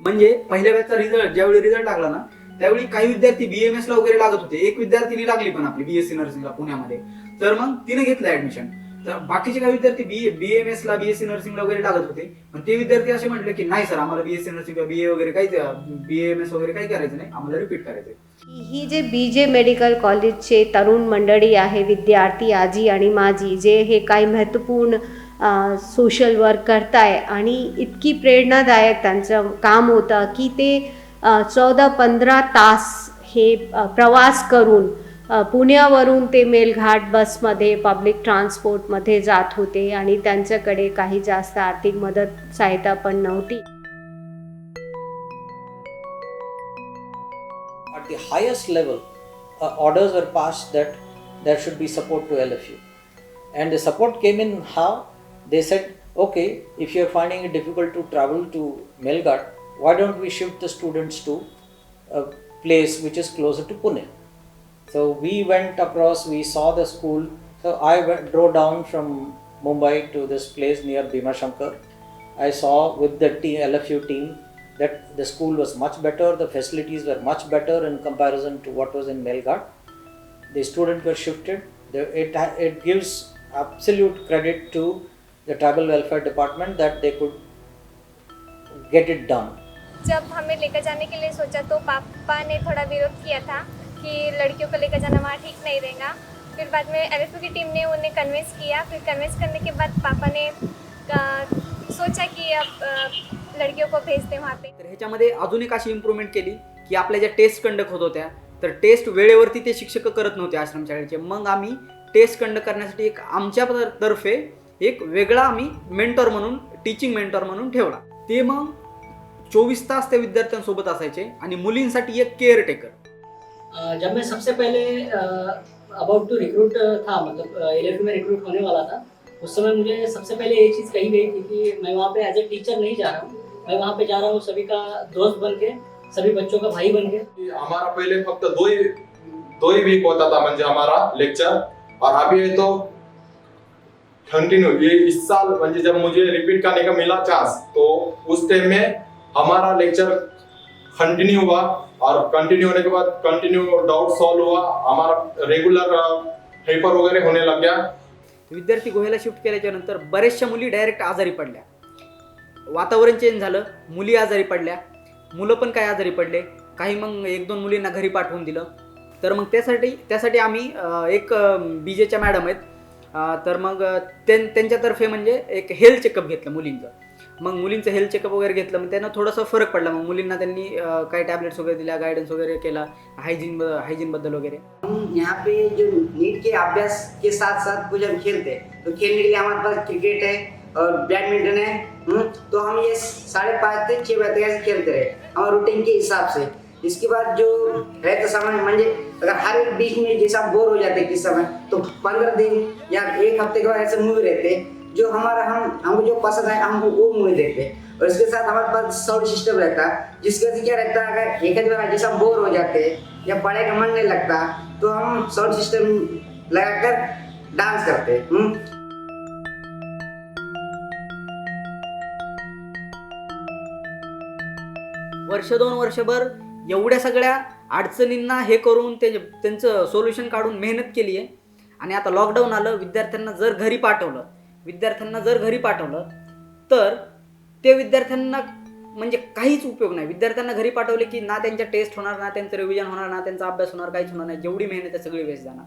म्हणजे पहिल्या बॅचचा रिझल्ट ज्यावेळी रिझल्ट लागला ना, त्यावेळी काही विद्यार्थी BMS ला वगैरे लागत होते. एक विद्यार्थी लागली पण आपली BSc नर्सिंगला पुण्यामध्ये, तर मग तिने घेतलं ऍडमिशन. तर बाकीचे काही विद्यार्थी BMS ला BSc नर्सिंगला वगैरे लागत होते, पण ते विद्यार्थी असे म्हटले की नाही सर, आम्हाला BSc नर्सिंग BA वगैरे काही BMS वगैरे काही करायचं नाही, आम्हाला रिपीट करायचंय. ही जे BJ मेडिकल कॉलेजचे तरुण मंडळी आहे, विद्यार्थी आजी आणि माजी, जे हे काही महत्त्वपूर्ण सोशल वर्क करताय आणि इतकी प्रेरणादायक त्यांचं काम होतं की ते 14-15 तास हे प्रवास करून पुण्यावरून ते मेलघाट बसमध्ये पब्लिक ट्रान्सपोर्टमध्ये जात होते आणि त्यांच्याकडे काही जास्त आर्थिक मदत सहायता पण नव्हती. At the highest level, orders were passed that there should be support to LFU. And the support came in how? They said, okay, if you're finding it difficult to travel to Melghat, why don't we shift the students to a place which is closer to Pune? So we went across, we saw the school. So I drove down from Mumbai to this place near Bhimashankar. I saw with the LFU team that the school was much better, the facilities were much better in comparison to what was in Melghat. The students were shifted. It gives absolute credit to the tribal welfare department that they could get it done. जब हमें लेकर जाने के लिए सोचा तो पापा ने थोड़ा विरोध किया था कि लड़कियों को लेकर जाना वहाँ ठीक नहीं रहेगा. फिर बाद में LFU की टीम ने उन्हें कन्विंस किया. फिर कन्विंस करने के बाद पापा ने सोचा कि अब लड़कियों को भेजते वहाँ पे. तर ह्याच्यामध्ये अजून एक अशी इम्प्रूव्हमेंट केली की आपल्या ज्या टेस्ट कंडक्ट होत होत्या, तर टेस्ट वेळेवरती ते शिक्षक करत नव्हते आश्रमशाळेचे. मग आम्ही टेस्ट कंडक्ट करण्यासाठी एक आमच्या तर्फे एक वेगळा आम्ही मेंटॉर म्हणून, टीचिंग मेंटॉर म्हणून ठेवला. ते मग 24 तास त्या विद्यार्थ्यांसोबत असायचे आणि मुलींसाठी एक केअर टेकर. जब मैं सबसे पहले अबाउट टू रिक्रूट था, मतलब LFU में रिक्रूट होने वाला था, उस समय मुझे सबसे पहले ये चीज़ कही गई थी कि मैं वहाँ पे एज ए टीचर नहीं जा रहा हूँ, मैं वहाँ पे जा रहा हूँ सभी का दोस्त बन के, सभी बच्चों का भाई बन के. हमारा पहले फक्त दो ही वीक होता था म्हणजे हमारा लेक्चर, और अभी है तो कंटिन्यू. ये इस साल म्हणजे जब मुझे रिपीट करने का मिला चांस, तो उस टाइम में हमारा लेक्चर कंटिन्यू हुआ, और कंटिन्यू होने के बाद कंटिन्यू डाउट सॉल्व हुआ, हमारा रेगुलर पेपर वगैरह होने लग गया. विद्यार्थी गोव्याला शिफ्ट केल्याच्या नंतर बऱ्याचशा मुली डायरेक्ट आजारी पडल्या. वातावरण चेंज झालं, मुली आजारी पडल्या, मुलं पण काही आजारी पडले, काही मग 1-2 मुलींना घरी पाठवून दिलं. तर मग त्यासाठी आम्ही एक BJच्या मॅडम आहेत, तर मग त्यांच्यातर्फे म्हणजे एक हेल्थ चेकअप घेतलं मुलींचं. मग मुलींचं हेल्थ चेकअप वगैरे घेतलं, मग त्यांना थोडासा फरक पडला. मग मुलींना त्यांनी काही टॅबलेट्स वगैरे दिल्या, गायडन्स वगैरे केला, हायजीनबद्दल वगैरे. हम यहाँ पे जो नीट के अभ्यास के साथ साथ कुछ हम खेलते हैं, तो खेलने के लिए हमारे पास क्रिकेट है और बैडमिंटन है. तो हम ये 5:30 से 6 बजे तक ऐसे खेलते रहे हमारे रूटीन के हिसाब से. इसके बाद जो रहता समय म्हणजे अगर हर एक बीच में जैसा बोर हो जाते किस समय, तो 15 दिन या 1 हफ्ते के बाद ऐसे मूवी रहते जो हमको जो पसंद है हम वो मूवी देखते. और इसके साथ हमारे पास साउंड सिस्टम रहता, जिसकी वजह से क्या रहता है, अगर एक बार जैसा बोर हो जाते या पढ़ाई का मन नहीं लगता, तो हम साउंड सिस्टम लगाकर डांस करते. वर्ष 2 वर्षभर एवढ्या सगळ्या अडचणींना हे करून त्यांचं सोल्युशन काढून मेहनत केली आहे. आणि आता लॉकडाऊन आलं, विद्यार्थ्यांना जर घरी पाठवलं तर ते विद्यार्थ्यांना म्हणजे काहीच उपयोग नाही. विद्यार्थ्यांना घरी पाठवले की ना त्यांच्या टेस्ट होणार, ना त्यांचं रिव्हिजन होणार, ना त्यांचा अभ्यास होणार, काहीच होणार नाही. जेवढी मेहनत आहे सगळी वेस्ट जाणार.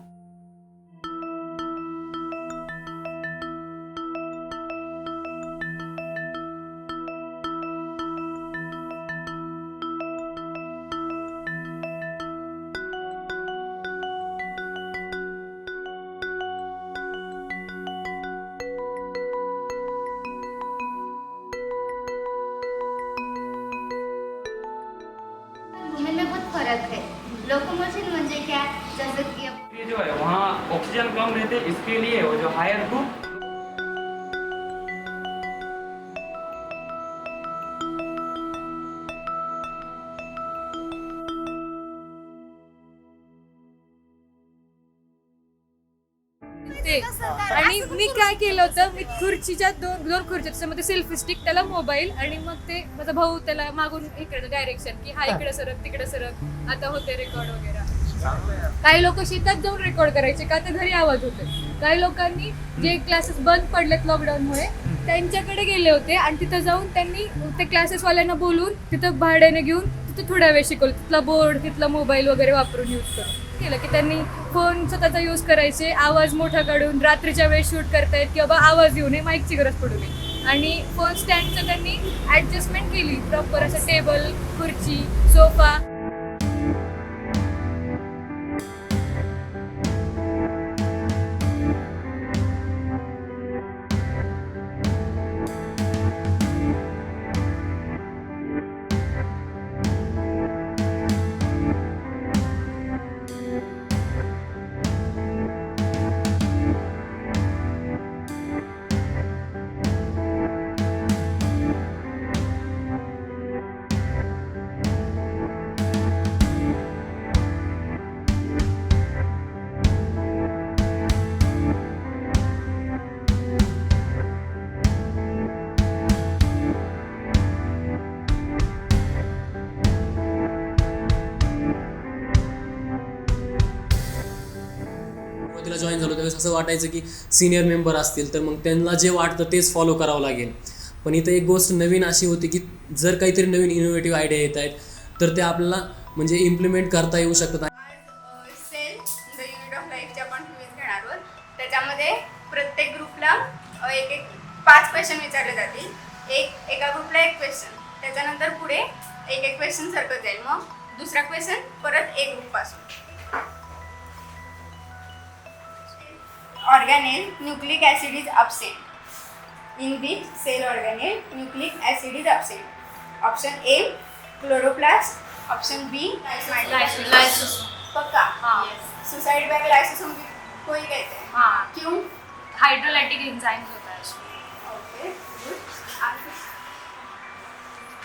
कम रहते, इसके लिए वो जो हायर ग्रुप आणि मी काय केलं होतं, मी खुर्चीच्या दोन खुर्च्या त्याच्यामध्ये सेल्फी स्टिक, त्याला मोबाईल, आणि मग ते माझा भाऊ त्याला मागून इकडे डायरेक्शन की हा इकडे सरक तिकडे सरक, आता होते रेकॉर्ड वगैरे. काही लोक शेतात जाऊन रेकॉर्ड करायचे का तर घरी आवाज होते. काही लोकांनी जे क्लासेस बंद पडलेत लॉकडाऊनमुळे त्यांच्याकडे गेले होते आणि तिथं जाऊन त्यांनी ते क्लासेसवाल्यांना बोलून तिथं भाड्याने घेऊन तिथं थोड्या वेळ शिकवलं. तिथला बोर्ड, तिथला मोबाईल वगैरे वापरून यूज केलं की त्यांनी फोन स्वतःचा यूज करायचे, आवाज मोठा काढून रात्रीच्या वेळेस शूट करतायत की बाबा आवाज येऊ नये, माईकची गरज पडू नये. आणि फोन स्टँडचं त्यांनी ॲडजस्टमेंट केली प्रॉपर, असं टेबल, खुर्ची, सोफा. सुरुवातीला जॉईन झालो त्यावेळेस असं वाटायचं की सिनियर मेंबर असतील तर मग त्यांना जे वाटतं तेच फॉलो करावं लागेल. पण इथं एक गोष्ट नवीन अशी होती की जर काहीतरी नवीन इनोव्हेटिव्ह आयडिया येत आहेत तर ते आपल्याला म्हणजे इम्प्लिमेंट करता येऊ शकतात. सेल द युनिट ऑफ लाईफचे आपण क्विज घेणार आहोत. त्याच्यामध्ये प्रत्येक ग्रुपला एक 5 क्वेश्चन विचारले जातील. एका ग्रुपला 1 क्वेश्चन, त्याच्यानंतर पुढे एक क्वेश्चन सरकत जाईल. मग दुसरा क्वेश्चन परत एक ग्रुपपासून. Organelle nucleic acid is absent. In which cell organelle nucleic acid is absent? Option A chloroplast. Option B lysosome. पक्का? हाँ. Suicide by lysosome कोई कहते हैं? हाँ. क्यों? हाइड्रोलाइटिक एंजाइम्स होता है इसमें. Okay, good.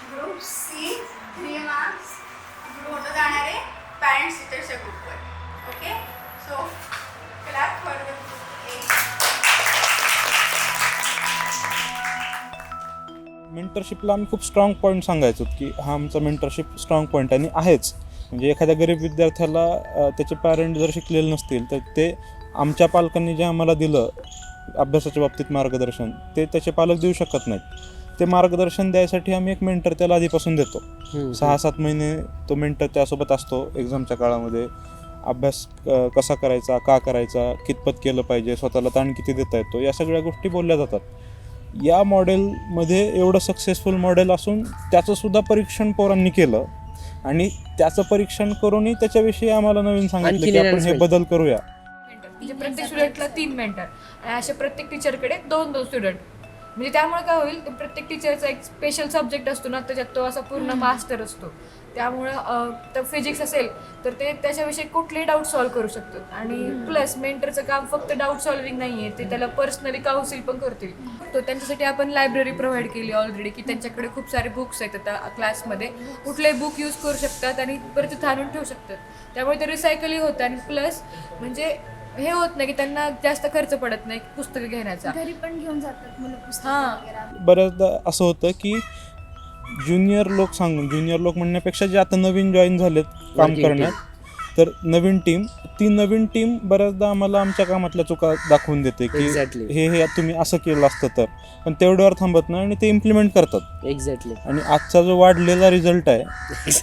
Group C 3 marks. Group होता जाना है parents teachers group per. Okay, so clap for the group. मेंटरशिपला आम्ही खूप स्ट्रॉंग पॉईंट सांगायचो की हा आमचा मेंटरशिप स्ट्रॉंग पॉईंट आणि आहेच. म्हणजे एखाद्या गरीब विद्यार्थ्याला त्याचे पॅरेंट जर शिकलेले नसतील तर ते आमच्या पालकांनी जे आम्हाला दिलं अभ्यासाच्या बाबतीत मार्गदर्शन ते त्याचे पालक देऊ शकत नाहीत. ते मार्गदर्शन द्यायसाठी आम्ही एक मेंटर त्याला आधीपासून देतो. 6-7 महिने तो मेंटर त्यासोबत असतो. एक्झामच्या काळामध्ये अभ्यास कसा करायचा, का करायचा, कितपत केलं पाहिजे, स्वतःला ताण किती देता येतो, या सगळ्या गोष्टी बोलल्या जातात. या मॉडेलमध्ये एवढं सक्सेसफुल मॉडेल असून त्याचंसुद्धा परीक्षण पोरांनी केलं आणि त्याचं परीक्षण करूनही त्याच्याविषयी आम्हाला नवीन सांगितलं की आपण हे बदल करूया. म्हणजे प्रत्येक स्टुडंटला 3 मेंटर आणि असे प्रत्येक टीचरकडे 2-2 स्टुडंट. म्हणजे त्यामुळे काय होईल, प्रत्येक टीचरचा एक स्पेशल सब्जेक्ट असतो ना, त्याच्यात तो असा पूर्ण मास्टर असतो. त्यामुळं तर फिजिक्स असेल तर ते त्याच्याविषयी कुठलेही डाऊट सॉल्व्ह करू शकतात. आणि प्लस मेंटरचं काम फक्त डाऊट सॉल्विंग नाही आहे, ते त्याला पर्सनली काउन्सिल पण करतील. तो त्यांच्यासाठी आपण लायब्ररी प्रोव्हाइड केली ऑलरेडी की त्यांच्याकडे खूप सारे बुक्स आहेत आता क्लासमध्ये, कुठलेही बुक यूज करू शकतात आणि परत तिथं आणून ठेवू शकतात. त्यामुळे ते रिसायकलही होतं आणि प्लस म्हणजे हे होत नाही की त्यांना जास्त खर्च पडत नाही पुस्तकं घेण्याचा. घरी पण घेऊन जातात मुलं पुस्तकं. बऱ्याचदा असं होतं की ज्युनियर लोक म्हणण्यापेक्षा जे आता नवीन जॉईन झालेत काम करण्यात, तर नवीन टीम बऱ्याचदा आम्हाला आमच्या कामातल्या चुका दाखवून देते की हे तुम्ही असं केलं असतं तर, पण तेवढ्यावर थांबत नाही आणि ते इम्प्लिमेंट करतात. एक्झॅक्टली. आणि आजचा जो वाढलेला रिझल्ट आहे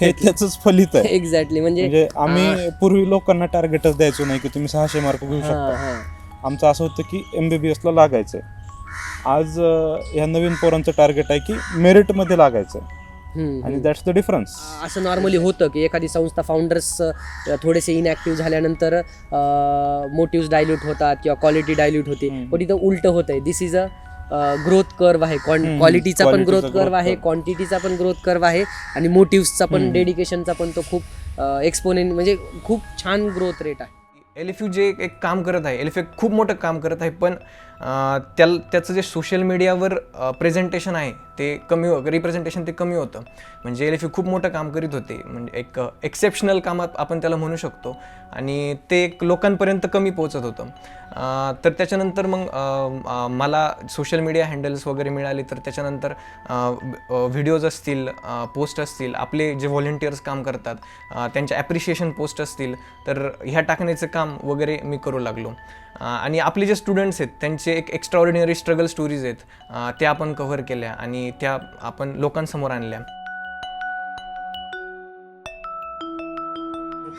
हे त्याचंच फलित आहे. एक्झॅक्टली. म्हणजे आम्ही पूर्वी लोकांना टार्गेटच द्यायचो नाही की तुम्ही 600 मार्क घेऊ शकता. आमचं असं होतं की MBBS ला लागायचंय. आज ह्या नवीन पोरांचं टार्गेट आहे की मेरिटमध्ये लागायचं आणि दॅट्स द डिफरन्स. असं नॉर्मली होतं की एखादी संस्था फाउंडर्स थोडेसे इनॅक्टिव्ह झाल्यानंतर मोटिव्स डायल्यूट होतात किंवा क्वालिटी डायल्यूट होते. पण इथं उलट होतंय. दिस इज अ ग्रोथ कर्व आहे. क्वालिटीचा पण ग्रोथ कर्व आहे, क्वांटिटीचा पण ग्रोथ कर्व आहे आणि मोटिव्सचा पण, डेडिकेशनचा पण तो खूप एक्सपोनेंट म्हणजे खूप छान ग्रोथ रेट आहे. LFU जे एक काम करत आहे, LFU खूप मोठं काम करत आहे, पण त्याचं जे सोशल मीडियावर प्रेझेंटेशन आहे ते रिप्रेझेंटेशन ते कमी होतं. म्हणजे LFU खूप मोठं काम करीत होते, म्हणजे एक एक्सेप्शनल काम आपण त्याला म्हणू शकतो, आणि ते एक लोकांपर्यंत कमी पोहोचत होतं. तर त्याच्यानंतर मग मला सोशल मीडिया हँडल्स वगैरे मिळाले, तर त्याच्यानंतर व्हिडिओज असतील, पोस्ट असतील, आपले जे व्हॉलेंटियर्स काम करतात त्यांच्या ॲप्रिशिएशन पोस्ट असतील, तर ह्या टाकण्याचं काम वगैरे मी करू लागलो. आणि आपले जे स्टुडंट्स आहेत त्यांचे एक एक्स्ट्राऑर्डिनरी स्ट्रगल स्टोरीज आहेत, त्या आपण कव्हर केल्या आणि त्या आपण लोकांसमोर आणल्या.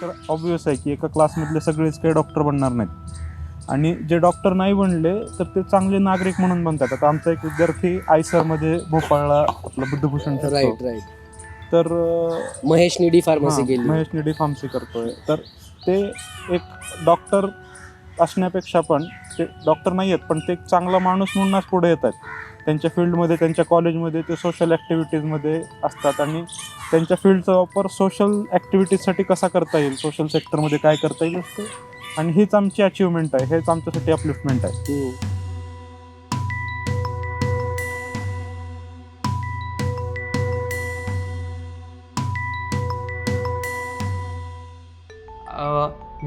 तर ऑब्वियस आहे की एका क्लासमधले सगळेच काही डॉक्टर बनणार नाहीत, आणि जे डॉक्टर नाही बनले तर ते चांगले नागरिक म्हणून बनतात. आता आमचा एक विद्यार्थी आयसरमध्ये भोपाळला आपला बुद्धभूषण राईट तर महेश निडी फार्मसी केली. महेश निडी फार्मसी करतोय. तर ते एक डॉक्टर असण्यापेक्षा पण ते डॉक्टर नाही आहेत, पण ते एक चांगला माणूस म्हणूनच पुढे येत आहेत. त्यांच्या फील्डमध्ये, त्यांच्या कॉलेजमध्ये ते सोशल ॲक्टिव्हिटीजमध्ये असतात, आणि त्यांच्या फील्डचा वापर सोशल ॲक्टिव्हिटीजसाठी कसा करता येईल, सोशल सेक्टरमध्ये काय करता येईल असते. आणि हीच आमची अचिव्हमेंट आहे, हेच आमच्यासाठी अपलिफ्टमेंट आहे.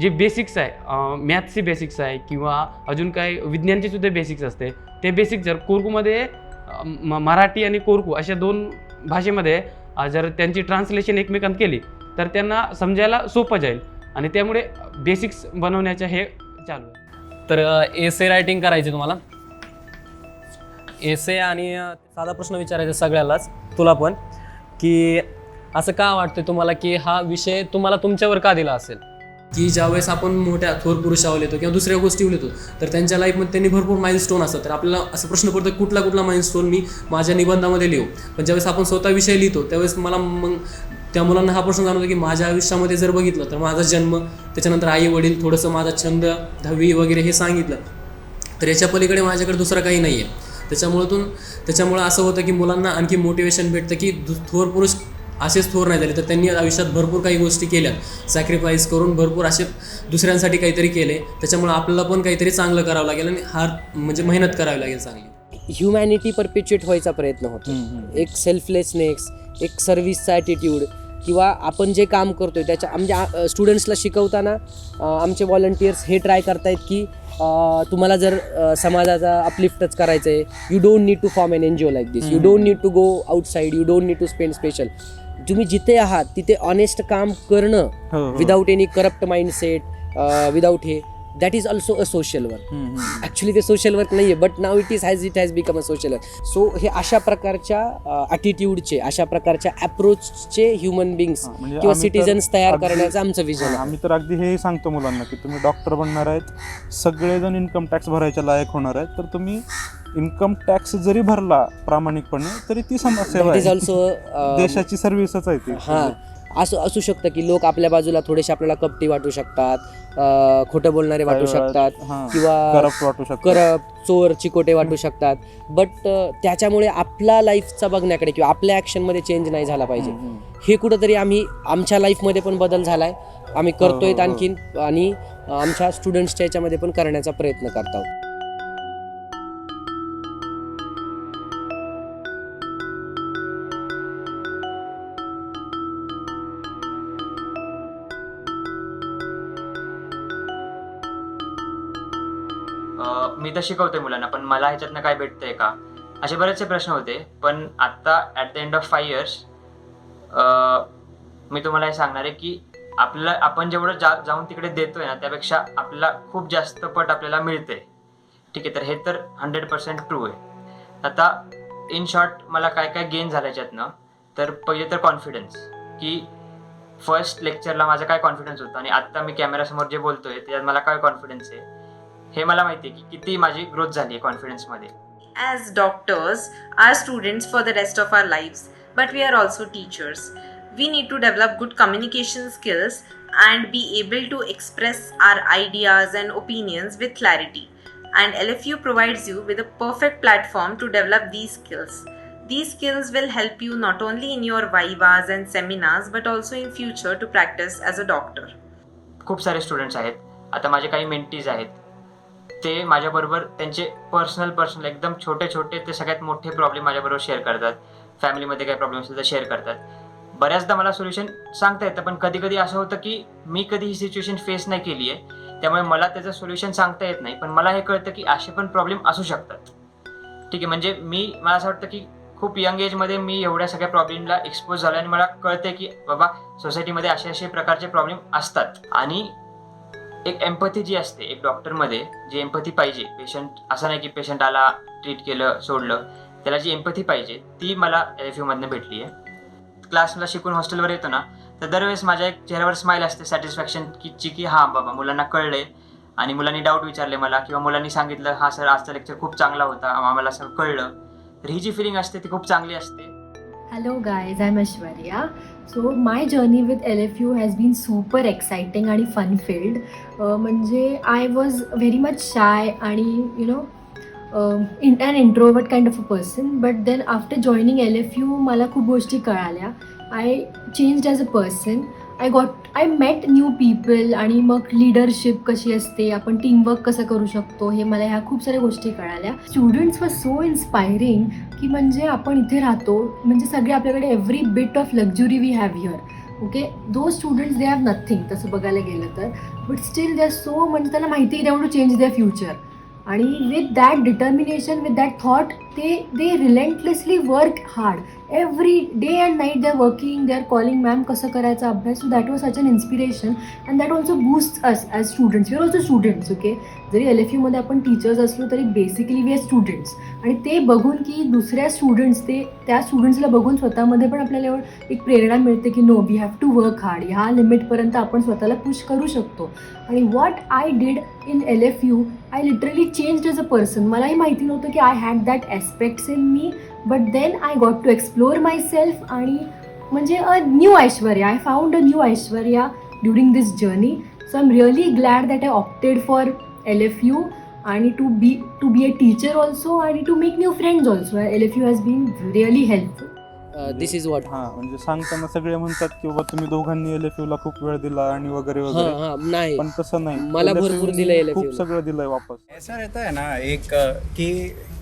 जे बेसिक्स आहे, मॅथ्सचे बेसिक्स आहे किंवा अजून काही विज्ञानचे सुद्धा बेसिक्स असते, ते बेसिक्स जर कोरकूमध्ये मराठी आणि कोरकू अशा 2 भाषेमध्ये जर त्यांची ट्रान्सलेशन एकमेकांत केली तर त्यांना समजायला सोपं जाईल, आणि त्यामुळे बेसिक्स बनवण्याचे हे चालू आहे. तर एसे रायटिंग करायचे तुम्हाला. एसे आणि साधा प्रश्न विचारायचा सगळ्यालाच, तुला पण, की असं का वाटतं तुम्हाला की हा विषय तुम्हाला तुमच्यावर का दिला असेल? की ज्यावेळेस आपण मोठ्या थोर पुरुषावर येतो किंवा दुसऱ्या गोष्टीवर येतो, तर त्यांच्या लाईफमध्ये त्यांनी भरपूर माइलस्टोन असतात, तर आपल्याला असं प्रश्न पडतो कुठला माइलस्टोन मी माझ्या निबंधामध्ये लिहू. पण ज्यावेळेस आपण स्वतः विषय लिहितो त्यावेळेस मला मग त्या मुलांना हा प्रश्न जाणवतो की माझ्या आयुष्यामध्ये जर बघितलं तर माझा जन्म, त्याच्यानंतर आई वडील, थोडंसं माझा छंद, 10वी वगैरे हे सांगितलं, तर याच्या पलीकडे माझ्याकडे दुसरं काही नाही आहे. त्याच्यामुळं असं होतं की मुलांना आणखी मोटिवेशन भेटतं की थोर पुरुष असेच थोर नाही झाले, तर त्यांनी आयुष्यात भरपूर काही गोष्टी केल्या, सॅक्रिफाईस करून भरपूर असे दुसऱ्यांसाठी काहीतरी केले. त्याच्यामुळे आपल्याला पण काहीतरी चांगलं करावं लागेल आणि म्हणजे मेहनत करावी लागेल चांगली. ह्युमॅनिटी परपेच्युएट व्हायचा प्रयत्न होतो. एक सेल्फलेसनेस, एक सर्व्हिसचा ॲटिट्यूड, किंवा आपण जे काम करतोय त्याच्या म्हणजे स्टुडंट्सला शिकवताना आमचे व्हॉलंटियर्स हे ट्राय करतायत की तुम्हाला जर समाजाचा अपलिफ्टच करायचं आहे, you don't need to form an NGO like this, you don't need to go outside, you don't need to spend special. तुम्ही जिथे आहात तिथे ऑनेस्ट काम करणं without any corrupt mindset, without हे, that is also a social work. Actually ते सोशल वर्क नाही आहे, but now it has become a social work. So हे अशा प्रकारच्या ॲटिट्यूडचे, अशा प्रकारच्या अप्रोचचे ह्युमन बिंग्स किंवा सिटिझन्स तयार करण्याचं आमचं विजन आहे. आम्ही तर अगदी हेही सांगतो मुलांना की तुम्ही डॉक्टर बनणार आहेत, सगळेजण इन्कम टॅक्स भरायच्या लायक होणार आहेत, तर तुम्ही इन्कम टॅक्स जरी भरला प्रामाणिकपणे तरी ती सेवा आहे, देशाची सर्व्हिसच आहे ती. हां, असं असू शकतं की लोक आपल्या बाजूला थोडेसे आपल्याला कपटी वाटू शकतात, खोटं बोलणारे वाटू शकतात, किंवा करप्ट, चोर, चिकोटे वाटू शकतात, बट त्याच्यामुळे आपला लाईफचा बघण्याकडे किंवा आपल्या ॲक्शनमध्ये चेंज नाही झाला पाहिजे. हे कुठंतरी आम्ही आमच्या लाईफमध्ये पण बदल झाला आहे, आम्ही करतोय आणखीन, आणि आमच्या स्टुडंट्सच्या याच्यामध्ये पण करण्याचा प्रयत्न करत आहोत. मी तर शिकवते मुलांना, पण मला ह्याच्यातनं काय भेटतंय का, असे बरेचसे प्रश्न होते. पण आत्ता at the end of 5 years मी तुम्हाला हे सांगणार आहे की आपण जेवढं जाऊन तिकडे देतोय ना, त्यापेक्षा आपल्याला खूप जास्त पट आपल्याला मिळते. ठीक आहे, तर हे तर 100% ट्रू आहे. आता इन शॉर्ट मला काय काय गेन झालं याच्यातनं, तर पहिले तर कॉन्फिडन्स, की फर्स्ट लेक्चरला माझा काय कॉन्फिडन्स होता आणि आत्ता मी कॅमेरासमोर जे बोलतोय त्याच्यात मला काय कॉन्फिडन्स आहे, हे मला माहिती आहे की किती माझी ग्रोथ झाली आहे कॉन्फिडन्समध्ये. As doctors, our students for the rest of our lives, but we are also teachers. We need to develop good communication skills and be able to express our ideas and opinions with clarity. And LFU provides you with a perfect platform to develop these skills. These skills will help you not only in your vivas and seminars, but also in future to practice as a doctor. खूप सारे स्टुडंट्स आहेत आता माझे काही मेंटीज आहेत, ते माझ्याबरोबर त्यांचे पर्सनल एकदम छोटे छोटे ते सगळ्यात मोठे प्रॉब्लेम माझ्याबरोबर शेअर करतात. फॅमिलीमध्ये काही प्रॉब्लेम असेल तर शेअर करतात. बऱ्याचदा मला सोल्युशन सांगता येतं, पण कधी कधी असं होतं की मी कधी ही सिच्युएशन फेस नाही केली आहे, त्यामुळे मला त्याचं सोल्युशन सांगता येत नाही. पण मला हे कळतं की असे पण प्रॉब्लेम असू शकतात. ठीक आहे, म्हणजे मला असं वाटतं की खूप यंग एजमध्ये मी एवढ्या सगळ्या प्रॉब्लेमला एक्सपोज झालो आणि मला कळतं की बाबा सोसायटीमध्ये असे प्रकारचे प्रॉब्लेम असतात. आणि एक एम्पथी जी असते एक डॉक्टरमध्ये, जी एम्पथी पाहिजे, पेशंट असं नाही की पेशंट आला ट्रीट केलं सोडलं, त्याला जी एम्पथी पाहिजे ती मला LFU मधनं भेटली आहे. क्लासला शिकून हॉस्टेलवर येतो ना, तर दरवेळेस माझ्या एक चेहऱ्यावर स्माईल असते सॅटिस्फॅक्शन की हां बाबा मुलांना कळलंय आणि मुलांनी डाऊट विचारले मला, किंवा मुलांनी सांगितलं हा सर आजचा लेक्चर खूप चांगला होता, आम्हाला सगळं कळलं. तर ही जी फिलिंग असते ती खूप चांगली असते. Hello guys, I'm Aishwarya. So my journey with LFU has been super exciting आणि fun filled. म्हणजे I was very much shy आणि an introvert kind of a person. But then after joining LFU मला खूप गोष्टी कळाल्या. I changed as a person. I met new people आणि मग लिडरशिप कशी असते, आपण टीमवर्क कसं करू शकतो, हे मला ह्या खूप साऱ्या गोष्टी कळाल्या. स्टुडंट्स वर सो इन्स्पायरिंग की म्हणजे आपण इथे राहतो, म्हणजे सगळे आपल्याकडे every bit of luxury we have here. Okay, though students they have nothing तसं बघायला गेलं तर, but still they are so, म्हणजे त्यांना माहिती आहे they want to change their future. आणि with that determination, with that thought, they relentlessly work hard. Every day and night they are working, they are calling ma'am कसं करायचा अभ्यास. So that was such an inspiration and that also boosts us as students. We are also students, okay? जरी LFU मध्ये आपण टीचर्स असलो तरी बेसिकली वी आर स्टुडंट्स. आणि ते बघून की दुसऱ्या स्टुडंट्स त्या स्टुडंट्सला बघून स्वतःमध्ये पण आपल्याला एक प्रेरणा मिळते की no, we have to work hard. ह्या लिमिटपर्यंत आपण स्वतःला पुश करू शकतो. आणि what I did in LFU, I literally changed as a person. मलाही माहिती नव्हतं की I had that aspects in me, but then I got to explore myself. आणि म्हणजे a new Aishwarya, I found a new Aishwarya during this journey. So I am really glad that I opted for LFU आणि to be a teacher also आणि to make new friends also. LFU has been really helpful. This is what. म्हणजे सांगताना सगळे म्हणतात की बाबा तुम्ही दोघांनी LFU ला खूप वेळ दिला आणि वगैरे वगैरे, नाही, पण तसं नाही. मला भरपूर दिलंय LFU, खूप सगळं दिलंय वापस. ऐसा रहता है ना एक कि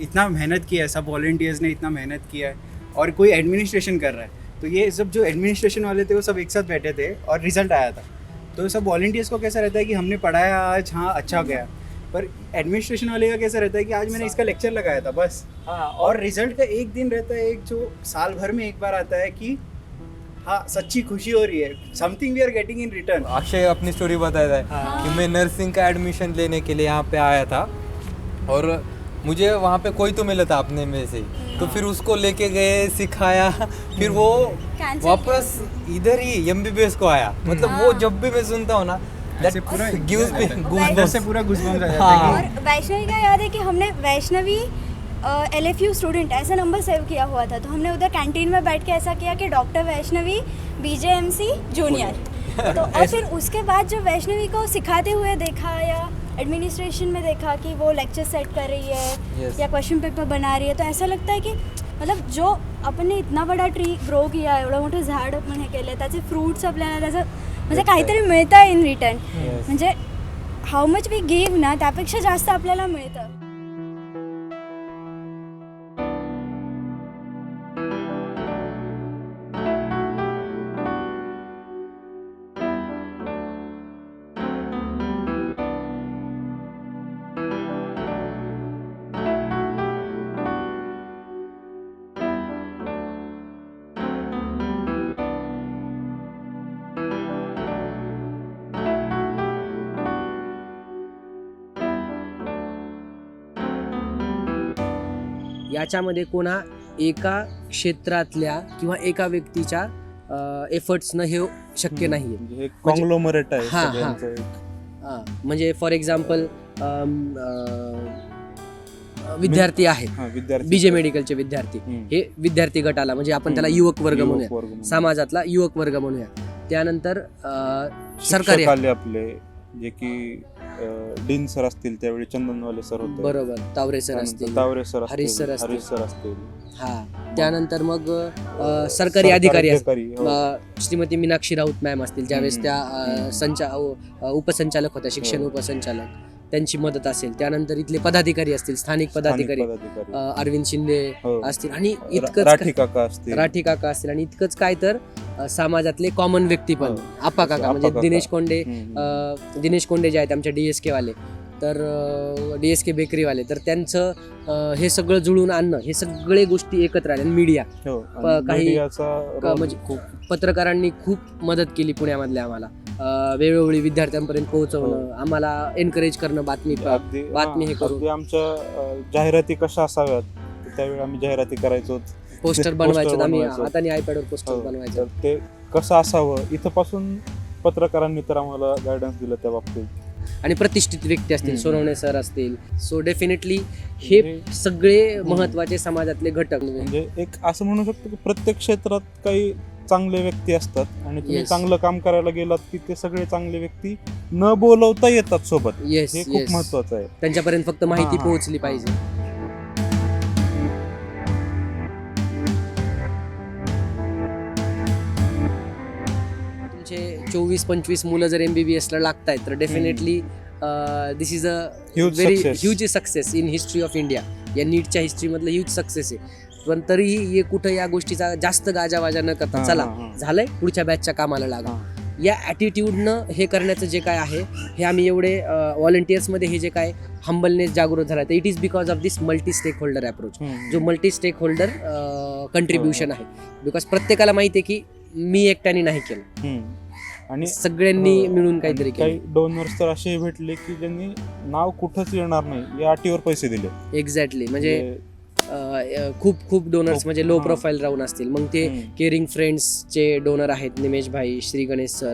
इतना मेहनत किया है, सब वॉलंटियर्स ने इतना मेहनत किया है और कोई एडमिनिस्ट्रेशन कर रहा है, तो ये सब जो एडमिनिस्ट्रेशन वाले थे वो सब एक साथ बैठे थे और रिजल्ट आया था. तो सब वॉलंटियर्स को कैसा रहता है कि हमने पढ़ाया आज, हाँ अच्छा गया, पर एडमिनिस्ट्रेशन वाले का कैसा रहता है कि आज मैंने इसका लेक्चर लगाया था बस. हाँ, और रिजल्ट का एक दिन रहता है, एक जो साल भर में एक बार आता है कि हाँ सच्ची खुशी हो रही है, something we are getting in return. Akshay अपनी स्टोरी बताया था कि मैं नर्सिंग का एडमिशन लेने के लिए यहाँ पे आया था और मुझे वहाँ पे कोई तो मिला था अपने में से, तो फिर उसको लेके गए, सिखाया, फिर वो वापस इधर ही MBBS को आया. मतलब वो जब भी मैं सुनता हूँ ना, से पूरा गूज़बम्स आ जाता है. और वैष्णवी का याद है कि हमने वैष्णवी LFU स्टूडेंट ऐसा नंबर सेव किया हुआ था, तो हमने उधर कैंटीन में बैठ के ऐसा किया कि डॉक्टर वैष्णवी BJMC जूनियर. तो और फिर उसके बाद जो वैष्णवी को सिखाते हुए देखा या एडमिनिस्ट्रेशन में देखा कि वो लेक्चर सेट कर रही है या क्वेश्चन पेपर बना रही है, तो ऐसा लगता आहे की मतलब जो आपण इतना बडा ट्री ग्रो किया, एवढं मोठं झाड आपण हे केलं, त्याचे फ्रूट्स आपल्याला त्याचं म्हणजे काहीतरी मिळतं इन रिटर्न. म्हणजे हाऊ मच वी गिव्ह ना, त्यापेक्षा जास्त आपल्याला मिळतं. याच्यामध्ये कोणा एका क्षेत्रातल्या किंवा एका व्यक्तीच्या एफर्ट्सनं हे शक्य नाहीये. कॉंग्लोमरेट आहे हां सगळ्यांचं एक. म्हणजे फॉर एक्झाम्पल विद्यार्थी आहेत, BJ मेडिकलचे विद्यार्थी, हे विद्यार्थी गटाला म्हणजे आपण त्याला युवक वर्ग म्हणूया, समाजातला युवक वर्ग म्हणूया. त्यानंतर सरकारी आपले जे की डीन सर असतील त्यावेळी चंदनवाले सर होते, बरोबर, तावरे सर असतील, तावरे सर हरीश सर असतील. हरीश सर असतील. हा, त्यानंतर मग सरकारी अधिकारी हो. श्रीमती मीनाक्षी राऊत मॅम असतील, ज्यावेळेस त्या उपसंचालक होत्या, शिक्षण हो. उपसंचालक, त्यांची मदत असेल. त्यानंतर इथले पदाधिकारी असतील, स्थानिक पदाधिकारी अरविंद शिंदे हो. असतील, आणि राठी काका असतील. राठी काका असतील, आणि इतकंच काय तर समाजातले कॉमन व्यक्ती पण आप्पा काका, म्हणजे दिनेश कोंडे जे आहेत आमच्या DSK वाले, तर DSK बेकरीवाले, तर त्यांचं हे सगळं जुळून आणणं, हे सगळे गोष्टी एकत्र आल्या. मीडिया काही म्हणजे पत्रकारांनी खूप मदत केली पुण्यामधल्या आम्हाला, वेळोवेळी विद्यार्थ्यांपर्यंत पोहोचवणं, आम्हाला एनकरेज करणं, बातमी हे करू. आमच्या जाहिराती कशा असाव्यात त्यावेळी आम्ही जाहिराती करायचो, पोस्टर बनवायचो, आम्ही हाताने आयपॅडवर पोस्टर बनवायचो. ते कसं असावं इथपासून पत्रकारांनी तर आम्हाला गायडन्स दिलं त्या बाबतीत. आणि प्रतिष्ठित व्यक्ती असतील, सोनवणे सर असतील. सो डेफिनेटली हे सगळे महत्वाचे समाजातले घटक. म्हणजे एक असं म्हणू शकतो की प्रत्येक क्षेत्रात काही चांगले व्यक्ती असतात, आणि तुम्ही चांगलं काम करायला गेलात की ते सगळे चांगले व्यक्ती न बोलवता येतात सोबत. हे खूप महत्वाचं आहे. त्यांच्यापर्यंत फक्त माहिती पोहोचली पाहिजे. तुमचे 24-25 मुलं जर MBBS ला लागतायत, तर definitely this is a very huge success in history of India. या नीटच्या हिस्ट्रीमधलं ह्यूज सक्सेस आहे. पण तरीही हे कुठं या गोष्टीचा जास्त गाजावाजा न करता, चला झालंय, पुढच्या बॅचच्या कामाला लागा, या ॲटिट्यूडनं हे करण्याचं जे काय आहे, हे आम्ही एवढे व्हॉलंटियर्समध्ये हे जे काय हंबलनेस जागृत झाला, तर it is because of this multi stakeholder approach, जो मल्टी स्टेक होल्डर कंट्रीब्युशन आहे. बिकॉज प्रत्येकाला माहिती आहे की मी एकट्याने नाही केलं, आणि सगळ्यांनी मिळून काहीतरी केलं. काही डोनर्स तर असे भेटले की ज्यांनी नाव कुठंच येणार नाही या अटीवर पैसे दिले. एक्झॅक्टली, म्हणजे खूप डोनर्स म्हणजे लो प्रोफाईल राहून असतील. मग ते केअरिंग फ्रेंड्सचे डोनर आहेत, निमेश भाई, श्री गणेश सर,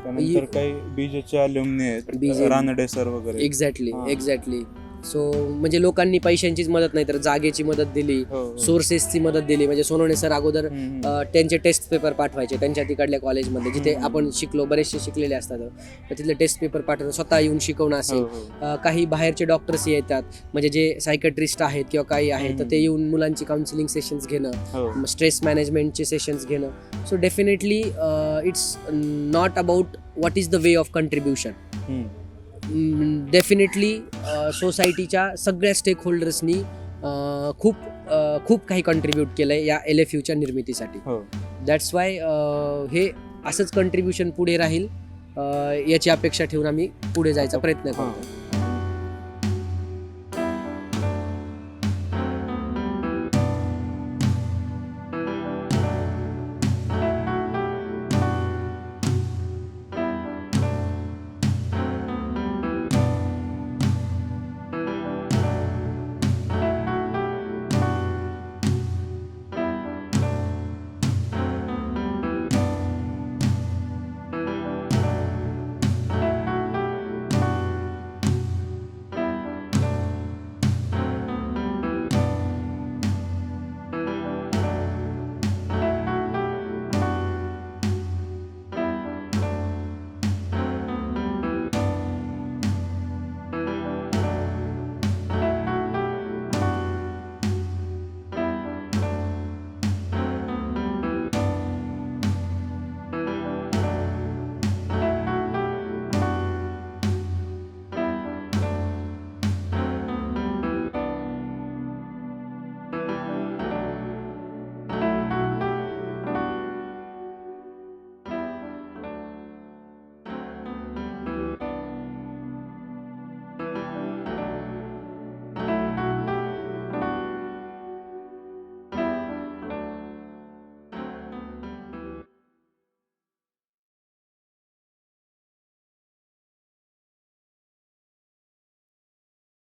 त्यानंतर काही बीजेचे अलुमनी आहेत, रानडे सर वगैरे. एक्झॅक्टली. सो म्हणजे लोकांनी पैशांचीच मदत नाही तर जागेची मदत दिली, सोर्सेसची मदत दिली. म्हणजे सोनवणे सर अगोदर त्यांचे टेस्ट पेपर पाठवायचे त्यांच्या तिकडल्या कॉलेजमध्ये, जिथे आपण शिकलो, बरेचसे शिकलेले असतात, तर तिथले टेस्ट पेपर पाठवणं, स्वतः येऊन शिकवणं असेल. काही बाहेरचे डॉक्टर्स येतात, म्हणजे जे सायकॅट्रिस्ट आहेत किंवा काही आहेत, तर ते येऊन मुलांची काउन्सिलिंग सेशन्स घेणं, स्ट्रेस मॅनेजमेंटचे सेशन्स घेणं. So definitely it's not about what is the way of contribution. Definitely सोसायटीच्या सगळ्या स्टेक होल्डर्सनी खूप काही कंट्रीब्यूट केलंय या LFUच्या निर्मितीसाठी. दॅट्स वाय हे असंच कंट्रीब्युशन पुढे राहील, याची अपेक्षा ठेवून आम्ही पुढे जायचा प्रयत्न करतो.